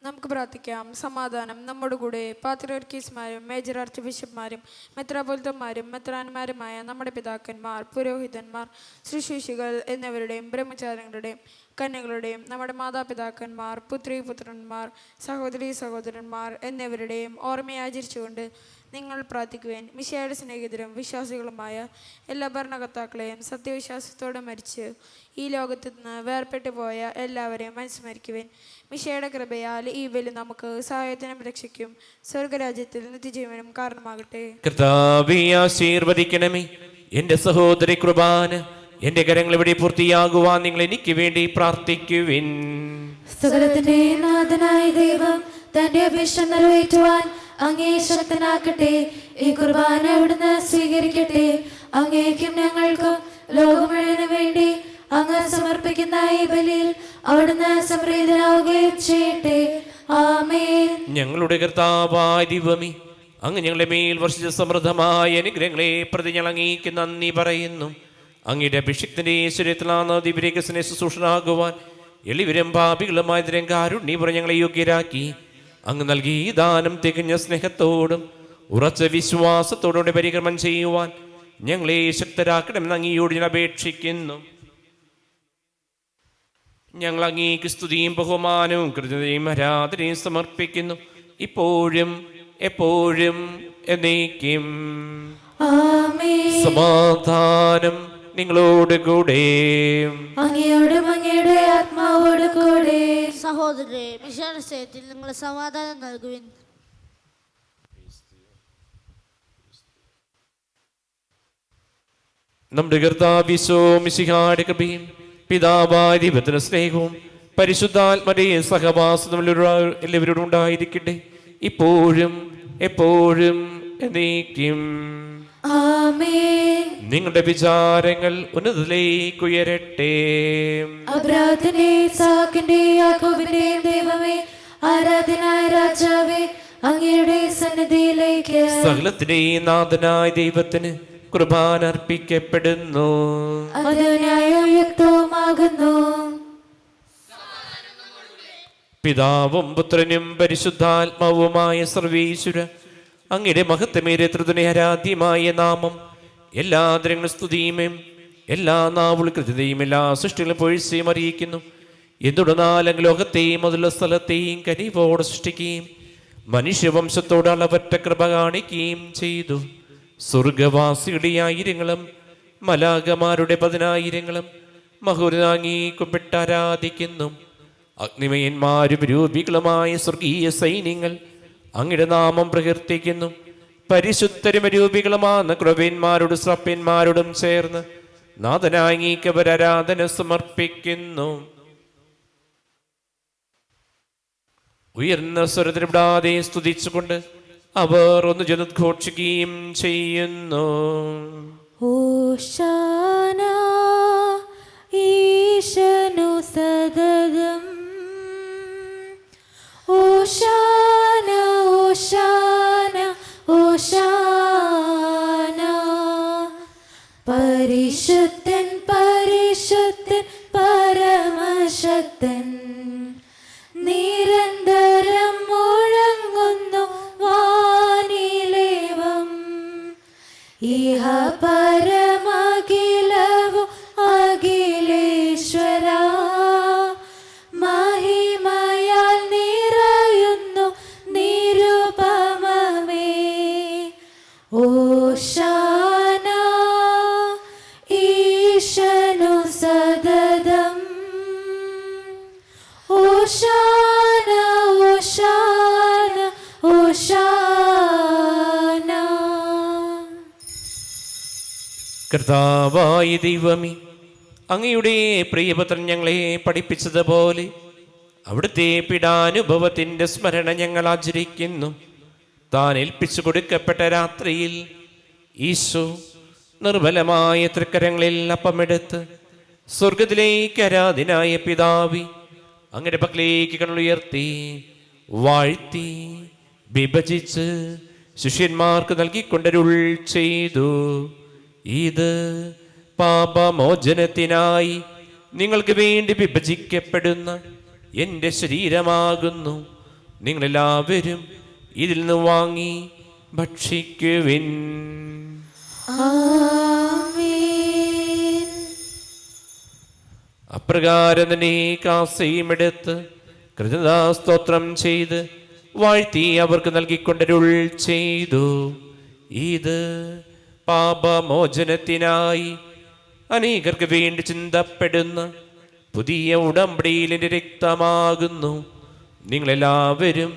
നമുക്ക് പ്രാർത്ഥിക്കാം. സമാധാനം നമ്മുടെ കൂടെ. പാത്രിയർക്കീസ്മാരും മേജർ ആർച്ച് ബിഷപ്പ്മാരും മെത്രാപ്പൊലിത്തന്മാരും മെത്രാന്മാരുമായ നമ്മുടെ പിതാക്കന്മാർ, പുരോഹിതന്മാർ, ശുശ്രൂഷികൾ എന്നിവരുടെയും ബ്രഹ്മചാരികളുടെയും കന്യകളുടെയും നമ്മുടെ മാതാപിതാക്കന്മാർ, പുത്രിപുത്രന്മാർ, സഹോദരീ സഹോദരന്മാർ എന്നിവരുടെയും ഓർമ്മയാചരിച്ചുകൊണ്ട് നിങ്ങൾ പ്രാർത്ഥിക്കുവാൻ. മിശിഹായുടെ സ്നേഹിതരും വിശ്വാസികളുമായ എല്ലാ ഭരണകർത്താക്കളെയും സത്യവിശ്വാസത്തോടെ മരിച്ച് ഈ ലോകത്തു നിന്ന് വേർപെട്ടു പോയ എല്ലാവരെയും അനുസ്മരിക്കുവാൻ. മിശിഹായുടെ കൃപയാൽ ഈ ബലി നമുക്ക് സഹായത്തിനും രക്ഷയ്ക്കും സ്വർഗരാജ്യത്തിൽ നിത്യജീവനും കാരണമാകട്ടെ. കർത്താവേ, ആശീർവദിക്കണമേ. എന്റെ സഹോദരി കുർബാന എന്റെ കരങ്ങൾ ഇവിടെ പൂർത്തിയാകുവാൻ നിങ്ങൾ എനിക്ക് വേണ്ടി പ്രാർത്ഥിക്കുവിൻ. സകലത്തിന്റെ നാഥനായ ദൈവം തന്റെ അഭിഷ്ടം നിറവേറ്റുവാൻ അങ്ങേ ശക്തനാക്കട്ടെ. ഈ കുർബാന അവിടുന്ന് സ്വീകരിക്കട്ടെ. അങ്ങേക്കും ഞങ്ങൾക്കും ലോകം മുഴുവനും വേണ്ടി അങ്ങ് സമർപ്പിക്കുന്ന ഈ ബലിയിൽ അവിടുന്ന് സംപ്രീതനാവുകയും ചെയ്യട്ടെ. ആമേൻ. ഞങ്ങളുടെ കർത്താവായ ദൈവമേ, അങ്ങ് ഞങ്ങളുടെ മേൽ വർഷിച്ച സമൃദ്ധമായ അനുഗ്രഹങ്ങളെ പ്രതി ഞങ്ങൾ അങ്ങേക്ക് നന്ദി പറയുന്നു. അങ്ങയുടെ അഭിഷിക്തന്റെ ശരീരത്തിലാണ് ദിവ്യരഹസ്യ ശുശ്രൂഷനാകുവാൻ എളിവരും പാപികളുമായ കാരുണ്യം ഞങ്ങളെ യോഗ്യരാക്കി. അങ്ങ് നൽകി ഈ ദാനം തികഞ്ഞ സ്നേഹത്തോടും ഉറച്ച വിശ്വാസത്തോടുകൂടി പരികർമ്മം ചെയ്യുവാൻ ഞങ്ങളെ ശക്തരാക്കണമെന്ന് അങ്ങയോട് ഞാൻ അപേക്ഷിക്കുന്നു. ഞങ്ങൾ അങ്ങേക്ക് സ്തുതിയും ബഹുമാനവും കൃതയും ആരാധനയും സമർപ്പിക്കുന്നു, ഇപ്പോഴും എപ്പോഴും എന്നേക്കും. ആമേൻ. സമാധാനം നിങ്ങളോട് കൂടെ. അങ്ങയോടും അങ്ങയുടെ ആത്മാവോട് കൂടെ. സഹോദരരെ, മിശിഹായുടെ സ്നേഹത്തിൽ നിങ്ങൾ സമാധാനം നൽകുവിൻ. നമ്മുടെ കർത്താവിശോ മിശിഹായുടെ കൃപയും പിതാവായ ദൈവത്തിന്റെ സ്നേഹവും പരിശുദ്ധാത്മരെയും സഹവാസവും എല്ലാവരോടും ഉണ്ടായിരിക്കട്ടെ, ഇപ്പോഴും എപ്പോഴും എന്നേക്കും. ആമേൻ. നിങ്ങളുടെ വിചാരങ്ങൾ ഉന്നതത്തിലേക്ക് ഉയരട്ടെ. അബ്രാഹത്തിന്റെ ഇസ്ഹാക്കിന്റെ യാക്കോബിന്റെയും ദൈവമേ, ആരാധനായ രാജാവേ, അങ്ങയുടെ സന്നിധിയിലേക്ക് സകലത്തിന്റെയും നാഥനായ ദൈവത്തിന് കുർബാന അർപ്പിക്കപ്പെടുന്നു. അത് ന്യായവും യുക്തവുമാകുന്നു. പിതാവും പുത്രനും പരിശുദ്ധാത്മാവുമായ സർവീശ്വര, അങ്ങയുടെ മഹത്വമേറിയ ത്രിതുണ ആരാധ്യമായ നാമം എല്ലാ ആദരങ്ങളും സ്തുതിയും എല്ലാ നാവുകളും കൃത്യതയും എല്ലാ സൃഷ്ടികളും പൊഴിച്ചയും അറിയിക്കുന്നു. എന്തുടർന്നാൽ അങ്ങ് ലോകത്തെയും അതുള്ള സ്ഥലത്തെയും കനിവോടെ സൃഷ്ടിക്കുകയും മനുഷ്യവംശത്തോട് അളവറ്റ കൃപ കാണിക്കുകയും ചെയ്തു. സ്വർഗവാസികളുടെ ആയിരങ്ങളും മലാകമാരുടെ 10,000 മഹുരാംഗീക്കപ്പെട്ട് ആരാധിക്കുന്നു. അഗ്നിമയന്മാരും രൂപികളുമായ സ്വർഗീയ സൈന്യങ്ങൾ അങ്ങയുടെ നാമം പ്രകീർത്തിക്കുന്നു. പരിശുദ്ധരും രൂപികളുമാകുന്ന ക്രവ്യന്മാരോടും ശ്രപ്യന്മാരോടും ചേർന്ന് നാഥനാംഗീക്കവർ ആരാധന സമർപ്പിക്കുന്നു. ഉയർന്ന സ്വരത്തിലിടാതെ സ്തുതിച്ചുകൊണ്ട് അവർ ഒന്ന് ജനോദ്ഘോഷിക്കുകയും ചെയ്യുന്നു. ഓശാന ഈശനു സദതം. ഓശാന ഓശാന ഓശാന. പരിശുദ്ധൻ പരിശുദ്ധൻ പരമശക്തൻ, നിരന്തരം മുഴങ്ങുന്നു വാനിലേവം. കർത്താവായ ദൈവമേ, അങ്ങയുടെ പ്രിയപുത്രൻ ഞങ്ങളെ പഠിപ്പിച്ചതുപോലെ അവിടുത്തെ പീഡാനുഭവത്തിൻ്റെ സ്മരണ ഞങ്ങൾ ആചരിക്കുന്നു. താൻ ഏൽപ്പിച്ചു കൊടുക്കപ്പെട്ട രാത്രിയിൽ ഈശോ നിർബലമായ തൃക്കരങ്ങളിൽ അപ്പമെടുത്ത് സ്വർഗത്തിലേക്ക് ആരാധനായ പിതാവി അങ്ങയുടെ പക്കലേക്ക് കണ്ണുയർത്തി വാഴ്ത്തി വിഭജിച്ച് ശിഷ്യന്മാർക്ക് നൽകിക്കൊണ്ടരുൾ ചെയ്തു. ഇത് പാപമോചനത്തിനായി നിങ്ങൾക്ക് വേണ്ടി വിഭജിക്കപ്പെടുന്ന എൻ്റെ ശരീരമാകുന്നു. നിങ്ങളെല്ലാവരും ഇതിൽ നിന്ന് വാങ്ങി ഭക്ഷിക്കുവിൻ. അപ്രകാരം തന്നെ കാസയും എടുത്ത് കൃതജ്ഞതാസ്തോത്രം ചെയ്ത് വാഴ്ത്തി അവർക്ക് നൽകിക്കൊണ്ടരുൾ ചെയ്തു. ഇത് പാപമോചനത്തിനായി അനേകർക്ക് വേണ്ടി ചിന്തപ്പെടുന്ന പുതിയ ഉടമ്പടിയിൽ എൻ്റെ രക്തമാകുന്നു. നിങ്ങളെല്ലാവരും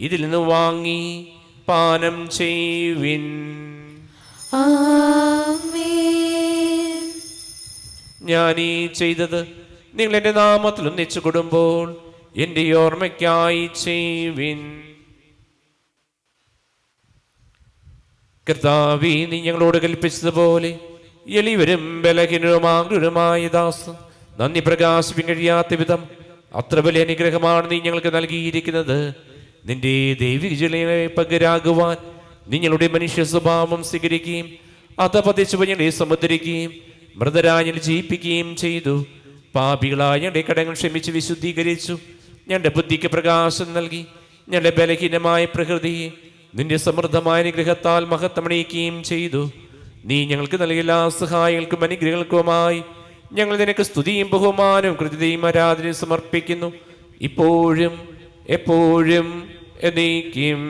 ഇതിൽ നിന്ന് വാങ്ങി പാനം ചെയ്യുവിൻ. ഞാൻ ഈ ചെയ്തത് നിങ്ങൾ എൻ്റെ നാമത്തിൽ ഒന്നിച്ചു കൊടുമ്പോൾ എൻ്റെ ഓർമ്മയ്ക്കായി ചെയ്യുവിൻ. കർത്താവേ, നീ ഞങ്ങളോട് കൽപ്പിച്ചതുപോലെ എളിവരും ബലഹീനരുമായ ദാസ് നന്ദി പ്രകാശിപ്പിക്കാൻ കഴിയാത്ത വിധം അത്ര വലിയ അനുഗ്രഹമാണ് നീ ഞങ്ങൾക്ക് നൽകിയിരിക്കുന്നത്. നിന്റെ ദൈവിക ജലയെ പകരാകുവാൻ നിങ്ങളുടെ മനുഷ്യ സ്വഭാവം സ്വീകരിക്കുകയും അധപതിച്ചു ഞങ്ങളെ സമുദ്രിക്കുകയും മൃതരായ ജയിപ്പിക്കുകയും ചെയ്തു. പാപികളായ ഞങ്ങളുടെ കടങ്ങൾ ക്ഷമിച്ച് വിശുദ്ധീകരിച്ചു. ഞങ്ങളുടെ ബുദ്ധിക്ക് പ്രകാശം നൽകി ഞങ്ങളുടെ ബലഹീനമായ പ്രകൃതിയെ നിന്റെ സമൃദ്ധമായ അനുഗ്രഹത്താൽ മഹത്വമണിയിക്കുകയും ചെയ്തു. നീ ഞങ്ങൾക്ക് നൽകിയ എല്ലാ സഹായങ്ങൾക്കും അനുഗ്രഹങ്ങൾക്കുമായി ഞങ്ങൾ നിനക്ക് സ്തുതിയും ബഹുമാനവും കൃത്യതയും ആരാധനയും സമർപ്പിക്കുന്നു, ഇപ്പോഴും എപ്പോഴും എന്നേക്കും.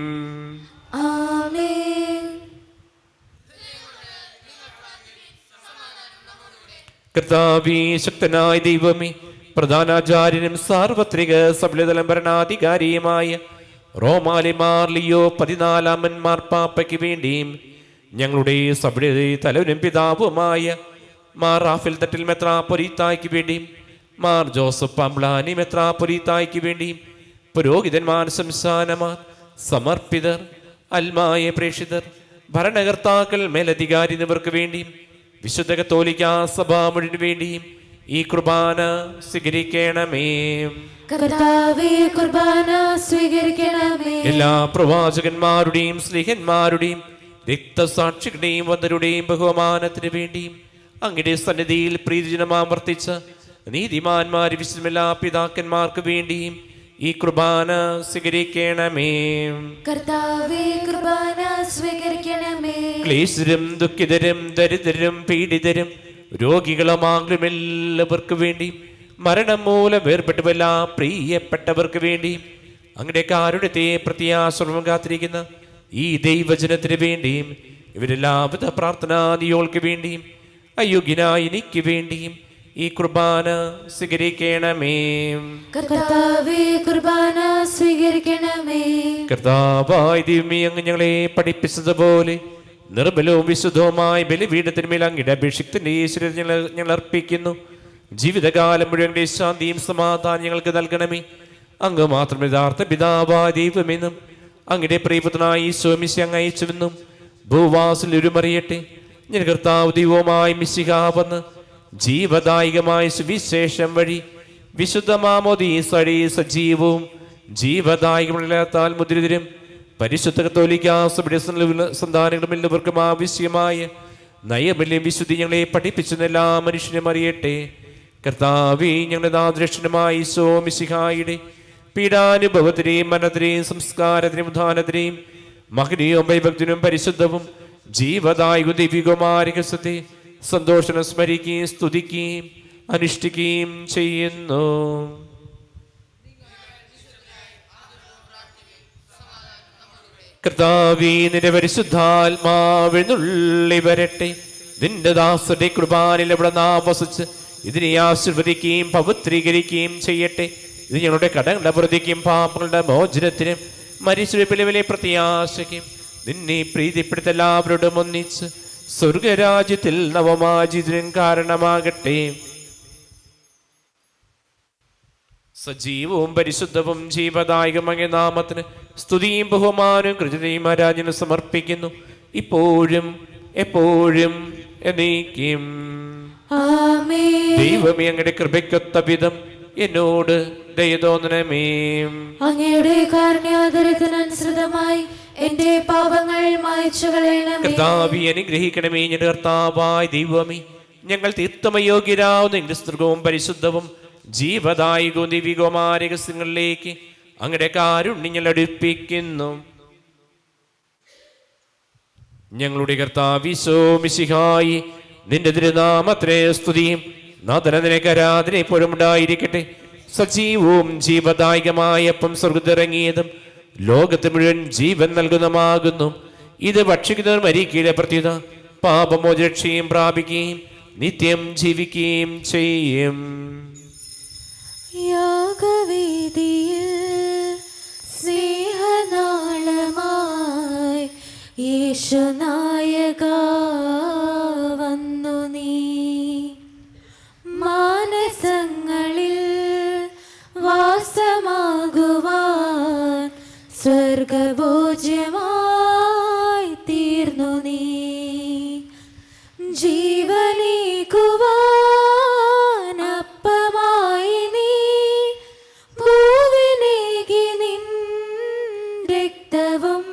കർത്താവേ, ശക്തനായ ദൈവമേ, പ്രധാനാചാര്യനും സാർവത്രിക സഭ്യതലം ഭരണാധികാരിയുമായ റോമാലിമാർ ലിയോ 14 മാർപ്പാപ്പയ്ക്ക് വേണ്ടിയും ഞങ്ങളുടെ സഭയുടെ തലവനും പിതാവുമായ മാർ റാഫേൽ തട്ടിൽ മെത്രാപ്പൊലീത്തായ്ക്ക് വേണ്ടിയും മാർ ജോസഫ് പാംബ്ലാനി മെത്രാപ്പൊലീത്തായ്ക്ക് വേണ്ടിയും പുരോഹിതന്മാർ, സംസ്ഥാനമാർ, സമർപ്പിതർ, അൽമായ പ്രേക്ഷിതർ, ഭരണകർത്താക്കൾ, മേലധികാരി എന്നിവർക്ക് വേണ്ടിയും വിശുദ്ധ കത്തോലിക്കാ സഭാ മുഴുവന് വേണ്ടിയും ഈ കുർബാന സ്വീകരിക്കണമേ. കർത്താവേ, കുർബാന സ്വീകരിക്കണമേ. എല്ലാ പ്രവാചകന്മാരുടെയും സ്നേഹന്മാരുടെയും രക്തസാക്ഷികളുടെയും വന്ദരുടെയും ബഹുമാനത്തിന് വേണ്ടിയും അങ്ങയുടെ സന്നിധിയിൽ പ്രീതിജനമാം വർത്തിച്ച നീതിമാന്മാര് വിശുദ്ധമെല്ലാ പിതാക്കന്മാർക്ക് വേണ്ടിയും ഈ കുർബാന സ്വീകരിക്കണമേ. കർത്താവേ, കുർബാന സ്വീകരിക്കണമേ. ക്ലേശരും ദുഃഖിതരും ദരിദ്രരും പീഡിതരും രോഗികളുമാകും എല്ലാവർക്കും വേണ്ടി മരണം മൂലം വേർപെട്ടുവല്ല പ്രിയപ്പെട്ടവർക്ക് വേണ്ടി അങ്ങയുടെ കാരുണ്യത്തെ പ്രത്യാശ്രമം കാത്തിരിക്കുന്ന ഈ ദൈവജനത്തിന് വേണ്ടിയും ഇവരെല്ലാവിധ പ്രാർത്ഥനാദികൾക്ക് വേണ്ടിയും അയോഗ്യനായ എനിക്ക് വേണ്ടിയും ഈ കുർബാന സ്വീകരിക്കണമേ. കർത്താവേ, കുർബാന സ്വീകരിക്കണമേ. കർത്താവായ ദൈവമേ, അങ്ങ് ഞങ്ങളെ പഠിപ്പിച്ചതുപോലെ നിർമ്മലവും വിശുദ്ധവുമായ ബലിപീഠത്തിന്മേൽ അങ്ങയുടെ അഭിഷിക്തന്റെ ഈശ്വരൻ ഞങ്ങൾ അർപ്പിക്കുന്നു. ജീവിതകാലം മുഴുവൻ ശാന്തിയും സമാധാനം ഞങ്ങൾക്ക് നൽകണമേ. അങ്ങ് മാത്രം യഥാർത്ഥ പിതാവായ ദൈവമെന്നും അങ്ങയുടെ പ്രിയപുത്രനായ ഈശോ മിശിഹ അങ്ങ് അയച്ചുവെന്നും ഭൂവാസിൽ ഉരുമറിയട്ടെ. ഞാൻ കർത്താവ് ദൈവവുമായ മിശിഹ വന്ന് ജീവദായകമായ സുവിശേഷം വഴി വിശുദ്ധ മാമോദീസയുടെ സജീവവും ജീവദായകമുള്ളതാൽ മുദ്രിതരും പരിശുദ്ധ കത്തോലിക്കാ സഭയുടെ സന്താനങ്ങളും എല്ലാവർക്കും ആവശ്യമായ നയമല്യം വിശുദ്ധി ഞങ്ങളെ പഠിപ്പിച്ചെന്ന് എല്ലാ മനുഷ്യനും അറിയട്ടെ. കർത്താവേ, ഞങ്ങളുടെ നാദൃഷ്ടമായ ഈശോ മിശിഹായുടെ പീഡാനുഭവത്തിനെയും മരണത്തിനെയും സംസ്കാരത്തിനെയും ഉദ്ധാനത്തിനെയും മഹനീയവും ഭയഭക്തിനും പരിശുദ്ധവും ജീവദായകവും ദൈവികവുമായ രഹസ്യത്തെ സന്തോഷം സ്മരിക്കുകയും സ്തുതിക്കുകയും അനുഷ്ഠിക്കുകയും ചെയ്യുന്നു. കർത്താവേ, നിന്റെ പരിശുദ്ധാത്മാവെഴുന്നള്ളി വരട്ടെ. നിന്റെ ദാസരുടെ കുർബാനയിൽ ഇവിടെ വസിച്ച് ഇതിനെ ആശീർവദിക്കുകയും പവിത്രീകരിക്കുകയും ചെയ്യട്ടെ. ഇത് ഞങ്ങളുടെ കടങ്ങളുടെ പ്രതിക്കും പാപങ്ങളുടെ മോചനത്തിനും മരിച്ചുവിലെ പ്രത്യാശയ്ക്കും നിന്നെ പ്രീതിപ്പെടുത്ത എല്ലാവരോടും ഒന്നിച്ച് സ്വർഗരാജ്യത്തിൽ നവമാജിതിനും കാരണമാകട്ടെ. സജീവവും പരിശുദ്ധവും ജീവദായകം അങ്ങേ നാമത്തിന് സ്തുതിയും ബഹുമാനവും കൃതയും ആരാധനയും സമർപ്പിക്കുന്നു, ഇപ്പോഴും എപ്പോഴും എന്നേക്കും. ആമേൻ. ദൈവമേ, അങ്ങയുടെ കൃപയ്ക്കൊത്ത വിധം എന്നോട് ദയ തോന്നണമേ. അങ്ങയുടെ കാരുണ്യാദരത്തിനനുസൃതമായി എന്റെ പാപങ്ങൾ മായ്ച്ചു കളയണമേ. കർത്താവേ, അനുഗ്രഹിക്കണമേ. ഞങ്ങളുടെ കർത്താവായ ദൈവമേ, ഞങ്ങൾ തീർത്ഥമയോഗ്യരാവുന്ന എന്റെ സ്ത്രീകവും പരിശുദ്ധവും ജീവദായകവും ദിവ്യകുമാര രഹസ്യങ്ങളിലേക്ക് അങ്ങയുടെ കാരുണ്യം ഞങ്ങൾ അടുപ്പിക്കുന്നു. ഞങ്ങളുടെ കർത്താവിശോ മിശിഹായി, നിന്റെ തിരുനാമത്തിലെ സ്തുതിയും നാഥനത്തിലേക്ക് ആരാധന എപ്പോഴും ഉണ്ടായിരിക്കട്ടെ. സജീവവും ജീവദായകമായ അപ്പം സ്വർഗ്ഗത്തിറങ്ങിയതും ലോകത്ത് മുഴുവൻ ജീവൻ നൽകുന്നതുമാകുന്നു. ഇത് ഭക്ഷിക്കുന്നവർ മരിക്കയിലെ പ്രത്യേകത പാപമോചനക്ഷയും പ്രാപിക്കുകയും നിത്യം ജീവിക്കുകയും ചെയ്യും. യാഗവേദിയിൽ സ്നേഹനാളമായി യേശുനായക വന്നു നീ, മാനസങ്ങളിൽ വാസമാകുവാൻ സ്വർഗഭോജ്യമായി തീർന്നു നീ, ജീവനേകുവാൻ അപ്പമായി നീ ഭൂവിനേകി നിൻ രക്തവും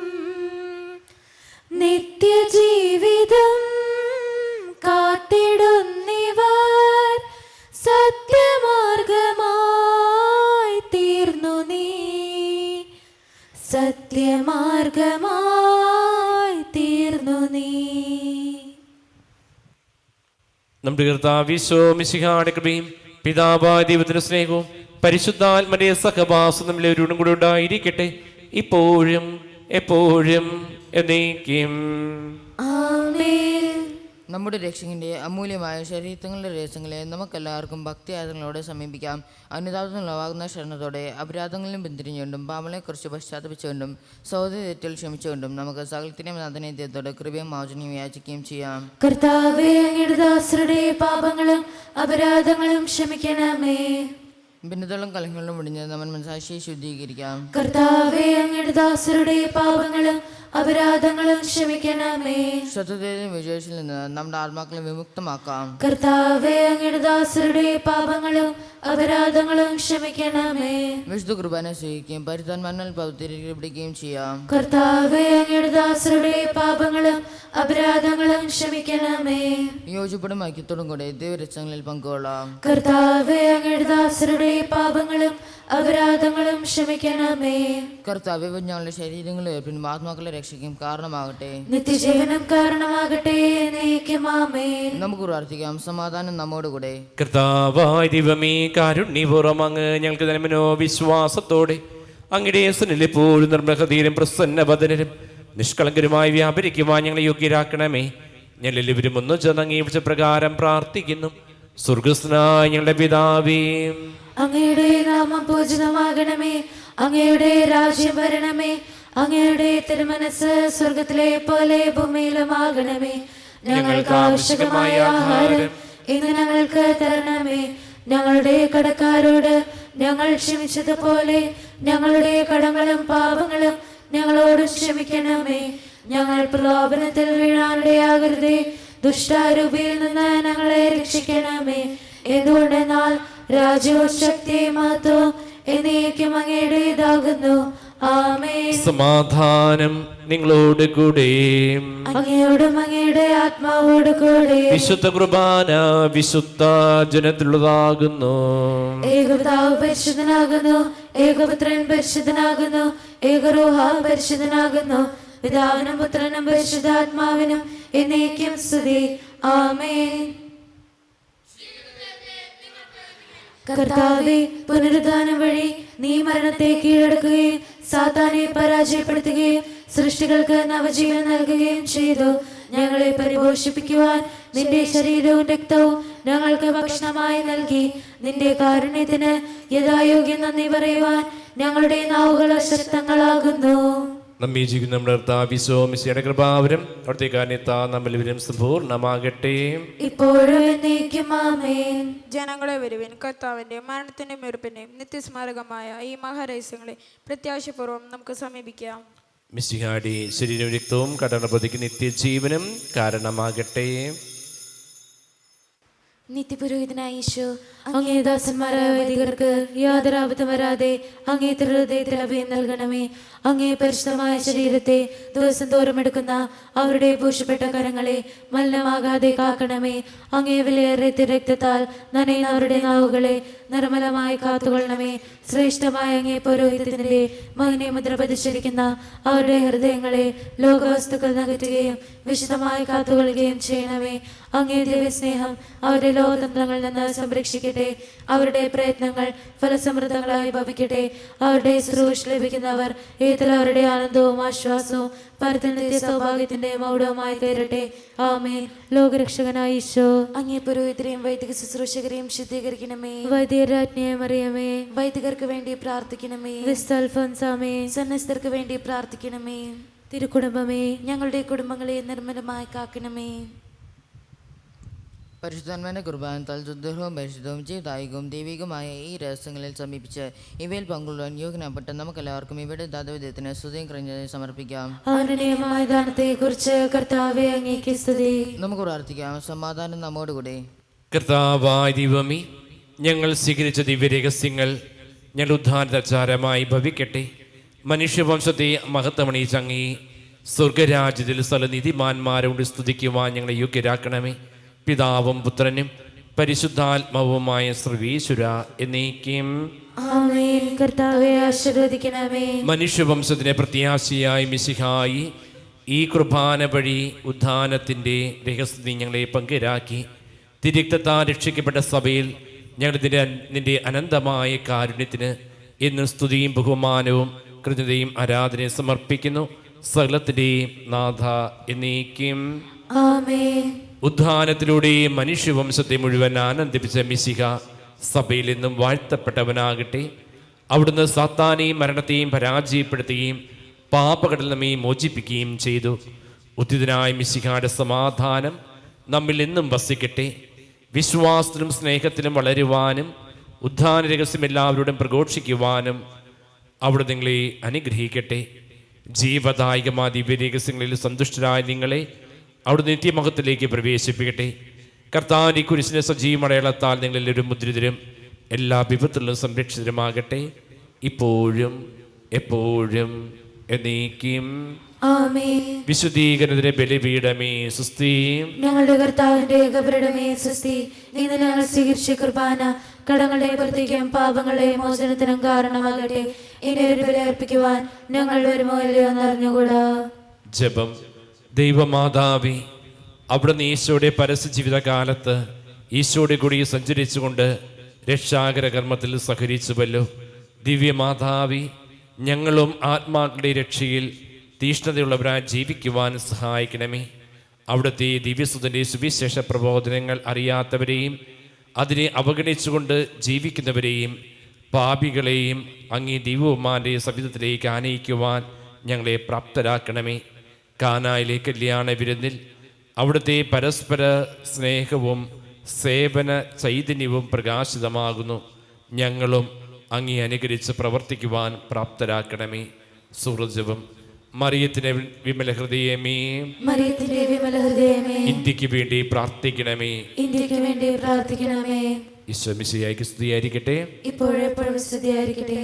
നിത്യജീവിതം കാത്തിടുന്നിവർ സത്യമാർഗമായി തീർന്നു നീ, സത്യമാർഗമായി തീർന്നു നീ. നമ്മുടെ കർത്താവിശോ മിശിഹായുടെ കൃപയും പിതാവായ ദൈവത്തിന്റെ സ്നേഹവും പരിശുദ്ധാത്മന്റെ സഹവാസം നമ്മളെവരോടും കൂടെ ഉണ്ടായിരിക്കട്ടെ, ഇപ്പോഴും എപ്പോഴും എന്നേക്കും. ആമേൻ. നമ്മുടെ രക്ഷകന്റെ അമൂല്യമായ ശരീരങ്ങളുടെ രഹസ്യങ്ങളെ നമുക്കെല്ലാവർക്കും ഭക്തിയാദങ്ങളോടെ സമീപിക്കാം. അനുതാപത്തിനുള്ളവാകുന്ന ശരണത്തോടെ അപരാധങ്ങളിലും പിന്തിരിഞ്ഞുകൊണ്ടും പാപങ്ങളെക്കുറിച്ച് പശ്ചാത്തപിച്ചുകൊണ്ടും സഹോദര തെറ്റുകൾ ക്ഷമിച്ചുകൊണ്ടും നമുക്ക് സകലത്തിനെയും നാഥനീയത്തോടെ കൃപയും മോചനയും യാചിക്കുകയും ചെയ്യാം. കർത്താവേ, അങ്ങയുടെ ദാസരുടെ പാപങ്ങളും അപരാധങ്ങളും ക്ഷമിക്കണമേ. ഭിന്നതകളും കലഹങ്ങളിലും മുടിഞ്ഞ് നമ്മൾ മനസാക്ഷിയെ ശുദ്ധീകരിക്കാം. കർത്താവേ, അങ്ങയുടെ ദാസരുടെ പാപങ്ങളും അപരാധങ്ങളും ക്ഷമിക്കണമേ. ശത്രുതയിലും വിജയത്തിൽ നിന്ന് നമ്മുടെ ആത്മാക്കളെ വിമുക്തമാക്കാം. കർത്താവേ, അങ്ങയുടെ ദാസരുടെ പാപങ്ങളും അപരാധങ്ങളും ക്ഷമിക്കണമേ. വിശുദ്ധ കുർബാന സ്വീകരിക്കുകയും പരിതാന്മാരിൽ പൗത്രീകരിക്കുകയും ചെയ്യാം. കർത്താവേ, അങ്ങയുടെ ദാസരുടെ പാപങ്ങളും അപരാധങ്ങളും ക്ഷമിക്കണമേ. യോജിപ്പോടും ഐക്യത്തോടും കൂടെ ദൈവരക്ഷങ്ങളിൽ പങ്കുകൊള്ളാം. കർത്താവേ, അങ്ങയുടെ ദാസരുടെ പാപങ്ങളും അപരാധങ്ങളും ക്ഷമിക്കണമേ. കർത്താവേ, ഞങ്ങളുടെ ശരീരങ്ങളെ ഏർപ്പിനും ആത്മാക്കളെ രക്ഷിക്കും കാരണമാകട്ടെ. നിത്യജീവനം കാരണമാകട്ടെ. എന്നേക്കും ആമേൻ. നമുക്ക് പ്രാർത്ഥിക്കാം. സമാധാനം നമ്മോടുകൂടെ. കർത്താവായ ദൈവമേ, കാരുണ്യപൂർവ്വം അങ്ങ് ഞങ്ങൾക്ക് നൽകുന്ന വിശ്വാസത്തോടെ അങ്ങയുടെ എപ്പോഴും നിർമ്മലഹൃദയരും പ്രസന്നവദനരും നിഷ്കളങ്കരുമായി വ്യാപരിക്കുവാൻ ഞങ്ങളെ യോഗ്യരാക്കണമേ. ഞങ്ങളെല്ലാവരും ഒന്നു ചേർന്ന് പ്രകാരം പ്രാർത്ഥിക്കുന്നു. സ്വർഗസ്ഥനായ ഞങ്ങളുടെ പിതാവേ, അങ്ങയുടെ നാമം പൂജിതമാകണമേ. അങ്ങയുടെ രാജ്യം വരണമേ. അങ്ങയുടെ തിരുമനസ് സ്വർഗത്തിലെ പോലെ ഭൂമിയിലുമാകണമേ. ഞങ്ങൾക്ക് ആവശ്യമായ ആഹാരം ഇന്ന് ഞങ്ങൾക്ക് തരണമേ. ഞങ്ങളുടെ കടക്കാരോട് ഞങ്ങൾ ക്ഷമിച്ചതുപോലെ ഞങ്ങളുടെ കടങ്ങളും പാപങ്ങളും ഞങ്ങളോട് ക്ഷമിക്കണമേ. ഞങ്ങൾ പ്രലോഭനത്തിൽ വീഴാനിടയാകരുതേ. ദുഷ്ടാരൂപിയിൽ നിന്ന് ഞങ്ങളെ രക്ഷിക്കണമേ. എന്തുകൊണ്ടെന്നാൽ രാജ്യവും ശക്തിയും മഹത്വവും എന്നേക്കും അങ്ങയുടേതാകുന്നു. ആമേൻ. സമാധാനം നിങ്ങളോട് കൂടെ. അങ്ങയോടും അങ്ങയുടെ ആത്മാവോട് കൂടെ. വിശുദ്ധ കുർബാന വിശുദ്ധ ജനത്തിലുള്ളതാകുന്നു. ഏകപിതാവ് പരിശുദ്ധനാകുന്നു. ഏകപുത്രൻ പരിശുദ്ധനാകുന്നു. ഏകരൂഹ പരിശുദ്ധനാകുന്നു. പിതാവിനും പുത്രനും പരിശുദ്ധാത്മാവിനും എന്നേക്കും സ്തുതി. ആമേൻ. കർത്താവേ, പുനരുദ്ധാനം വഴി നീ മരണത്തെ കീഴടക്കുകയും സാത്താനെ പരാജയപ്പെടുത്തുകയും സൃഷ്ടികൾക്ക് നവജീവൻ നൽകുകയും ചെയ്തു. ഞങ്ങളെ പരിപോഷിപ്പിക്കുവാൻ നിന്റെ ശരീരവും രക്തവും ഞങ്ങൾക്ക് ഭക്ഷണമായി നൽകി. നിന്റെ കാരുണ്യത്തിന് യഥായോഗ്യം നന്ദി പറയുവാൻ ഞങ്ങളുടെ നാവുകൾ അശക്തങ്ങളാകുന്നു. നമ്മെ ജീവിക്കുന്ന നമ്മുടെ കർത്താവിശോമിശിയുടെ കൃപാവരം അവിടുത്തെ കാരണത്താ നമ്മളിവരും സമ്പൂർണ്ണമാകട്ടെ. ഇപ്പോഴും എന്നേക്കും ആമേൻ. ജനങ്ങളെ വരുവിൻ, കർത്താവിൻ്റെയും മരണത്തിൻ്റെയും ഉയർപ്പിൻ്റെയും നിത്യസ്മാരകമായ ഈ മഹാരഹസ്യങ്ങളെ പ്രത്യാശപൂർവ്വം നമുക്ക് സമീപിക്കാം. മിശിഹായുടെ ശരീരവും രക്തവും കടനപതിക്ക് നിത്യജീവനും കാരണമാകട്ടെ. നിത്യപുരോഹിതനായ ഈശോ അങ്ങേ ദാസന്മാരായ വൈദികർക്ക് യാതൊരു ആപത്തും വരാതെ അങ്ങേ ഹൃദയത്തിൽ അഭയം നൽകണമേ. അങ്ങേ പരിശുദ്ധമായ ശരീരത്തെ ദിവസം തോറും എടുക്കുന്ന അവരുടെ പൂഷപ്പെട്ട കരങ്ങളെ മലിനമാകാതെ കാക്കണമേ. അങ്ങേ വിലയേറിയ രക്തത്താൽ നനയുന്ന അവരുടെ നാവുകളെ നിർമ്മലമായി കാത്തുകൊള്ളണമേ. ശ്രേഷ്ഠമായ അങ്ങേ പൗരോഹിത്യത്തിന്റെ മകനെ മുദ്ര പതിച്ചിരിക്കുന്ന അവരുടെ ഹൃദയങ്ങളെ ലോകവസ്തുക്കൾ നകറ്റുകയും വിശുദ്ധമായി കാത്തുകൊള്ളുകയും ചെയ്യണമേ. അങ്ങേ ദിവ്യസ്നേഹം അവരുടെ ലോകതന്ത്രങ്ങളിൽ നിന്ന് സംരക്ഷിക്കട്ടെ. അവരുടെ പ്രയത്നങ്ങൾ ഫലസമൃദ്ധങ്ങളായി ഭവിക്കട്ടെ. അവരുടെ ശുശ്രൂഷ ലഭിക്കുന്നവർ ഏതിൽ അവരുടെ ആനന്ദവും ആശ്വാസവും പരത്തിൻ്റെ സൗഭാഗ്യത്തിന്റെ മൗഢവുമായി തീരട്ടെ. ആമേൻ. ലോകരക്ഷകനായ ഈശോ അങ്ങേ പുരോഹിതരെയും വൈദിക ശുശ്രൂഷകരെയും ശുദ്ധീകരിക്കണമേ. വൈദ്യരാജ്ഞയെ മറിയമേ, വൈദികർക്ക് വേണ്ടി പ്രാർത്ഥിക്കണമേ. വിസ്തൽഫോൻസാമേ, സന്യസ്തർക്ക് വേണ്ടി പ്രാർത്ഥിക്കണമേ. തിരുക്കുടുംബമേ, ഞങ്ങളുടെ കുടുംബങ്ങളെ നിർമ്മലമായി കാക്കണമേ. പരിശുദ്ധന്മാരുടെ കുർബാനത്താൽ ശുദ്ധവും പരിശുദ്ധവും ജീവദായകവും ദൈവികമായ ഈ രഹസ്യങ്ങളിൽ സമീപിച്ച് ഇവയിൽ പങ്കുകൊള്ളുവാൻ യോഗ്യനാപ്പെട്ട നമുക്കെല്ലാവർക്കും ഇവിടെ ദാതവിധത്തിന് സ്തുതിയും കൃതജ്ഞതയും സമർപ്പിക്കാം. അനുനയമായ ദാനത്തെക്കുറിച്ച് കർത്താവേ അങ്ങേക്ക് സ്തുതി. നമുക്ക് പ്രാർത്ഥിക്കാം. സമാധാനം നമ്മോടുകൂടെ. കർത്താവായ ദൈവമേ, ഞങ്ങൾ സ്വീകരിച്ച ദിവ്യരഹസ്യങ്ങൾ ഞങ്ങൾ ഉദ്ധാരണാചാരമായി ഭവിക്കട്ടെ. മനുഷ്യവംശത്തെ മഹത്വമണിയിച്ച അങ്ങേ സ്വർഗരാജ്യത്തിൽ സ്ഥലനിധിമാന്മാരോട് സ്തുതിക്കുവാൻ ഞങ്ങളെ യോഗ്യരാക്കണമേ. പിതാവും പുത്രനും പരിശുദ്ധാത്മാവുമായ സർവീശ്വര എന്നേക്കും ആമേൻ. കർത്താവേ ആശീർവദിക്കണമേ. മനുഷ്യവംശത്തിൻ്റെ പ്രത്യാശയായി മിശിഹായി ഈ കുർബാന വഴി ഉദ്ധാനത്തിൻ്റെ രഹസ്യത്തെ ഞങ്ങളെ പങ്കുരാക്കി തിരക്തത്താൽ രക്ഷിക്കപ്പെട്ട സഭയിൽ ഞങ്ങൾ നിന്റെ അനന്തമായ കാരുണ്യത്തിന് എന്നും സ്തുതിയും ബഹുമാനവും കൃതജ്ഞതയും ആരാധനയും സമർപ്പിക്കുന്നു. സകലത്തിൻ്റെയും നാഥ എന്നേക്കും ആമേൻ. ഉദ്ധാനത്തിലൂടെ മനുഷ്യവംശത്തെ മുഴുവൻ ആനന്ദിപ്പിച്ച മിശിഹ സഭയിൽ നിന്നും വാഴ്ത്തപ്പെട്ടവനാകട്ടെ. അവിടുന്ന് സാത്താനെയും മരണത്തെയും പരാജയപ്പെടുത്തുകയും പാപകടൽ നമ്മെ മോചിപ്പിക്കുകയും ചെയ്തു. ഉദ്ധിതനായ മിശിഹായുടെ സമാധാനം നമ്മിൽ നിന്നും വസിക്കട്ടെ. വിശ്വാസത്തിലും സ്നേഹത്തിലും വളരുവാനും ഉദ്ധാന രഹസ്യം എല്ലാവരോടും പ്രഘോഷിക്കുവാനും അവിടെ നിങ്ങളെ അനുഗ്രഹിക്കട്ടെ. ജീവദായകമായ ദിവ്യരഹസ്യങ്ങളിൽ സന്തുഷ്ടരായ നിങ്ങളെ അവിടെ നിത്യമഹത്വത്തിലേക്ക് പ്രവേശിപ്പിക്കട്ടെ. കർത്താവിൻ്റെ കുരിശിൻ്റെ സജീവ അടയാളത്താൽ നിങ്ങളെല്ലാവരും മുദ്രിതരും എല്ലാ വിപത്തുകളിലും സംരക്ഷിതരുമാകട്ടെ, ഇപ്പോഴും എപ്പോഴും എന്നേക്കും. ആമേൻ. വിശുദ്ധീകരണത്തിലെ ബലിപീഠമേ സുസ്തി. ഞങ്ങളുടെ കർത്താവിന്റെ ഏകപീഠമേ സുസ്തി. ഇന്ന് ഞങ്ങൾ സ്വീകരിച്ച കുർബാന കടങ്ങളുടെ പ്രത്യേകം പാപങ്ങളെ മോചനത്തിനും കാരണമാകട്ടെ. ഇനി ഒരു ബലി അർപ്പിക്കുവാൻ ഞങ്ങൾ വരുമോ ഇല്ലയോ എന്നറിഞ്ഞുകൂടാ. ജപം. ദൈവമാതാവേ, അവിടുന്ന് ഈശോയുടെ പരസ്യ ജീവിതകാലത്ത് ഈശോയുടെ കൂടി സഞ്ചരിച്ചുകൊണ്ട് രക്ഷാകര കർമ്മത്തിൽ സഹകരിച്ചുവല്ലോ. ദിവ്യമാതാവേ, ഞങ്ങളും ആത്മാക്കളുടെ രക്ഷയിൽ തീഷ്ണതയുള്ളവരായി ജീവിക്കുവാൻ സഹായിക്കണമേ. അവിടുത്തെ ദിവ്യസുതൻ്റെ സുവിശേഷ പ്രബോധനങ്ങൾ അറിയാത്തവരെയും അതിനെ അവഗണിച്ചുകൊണ്ട് ജീവിക്കുന്നവരെയും പാപികളെയും അങ്ങേ ദൈവവുമാൻ്റെ സവിധത്തിലേക്ക് ആനയിക്കുവാൻ ഞങ്ങളെ പ്രാപ്തരാക്കണമേ. കാനായിലെ കല്യാണ വിരുന്നിൽ അവിടുത്തെ പരസ്പര സ്നേഹവും സേവന ചൈതന്യവും പ്രകാശിതമാകുന്നു. ഞങ്ങളും അങ്ങേ അനുകരിച്ച് പ്രവർത്തിക്കുവാൻ പ്രാപ്തരാക്കണമേ. സുഹൃജപം. മറിയത്തിന്റെ വിമല ഹൃദയമേ, മറിയത്തിന്റെ വിമല ഹൃദയമേ, ഇന്ത്യക്ക് വേണ്ടി പ്രാർത്ഥിക്കണമേ. ഇന്ത്യക്ക് വേണ്ടി പ്രാർത്ഥിക്കണമേ. ഈശോ മിശിഹായ്ക്ക് സ്തുതിയായിരിക്കട്ടെ. ഇപ്പോഴെപ്പോഴും സ്തുതിയായിരിക്കട്ടെ.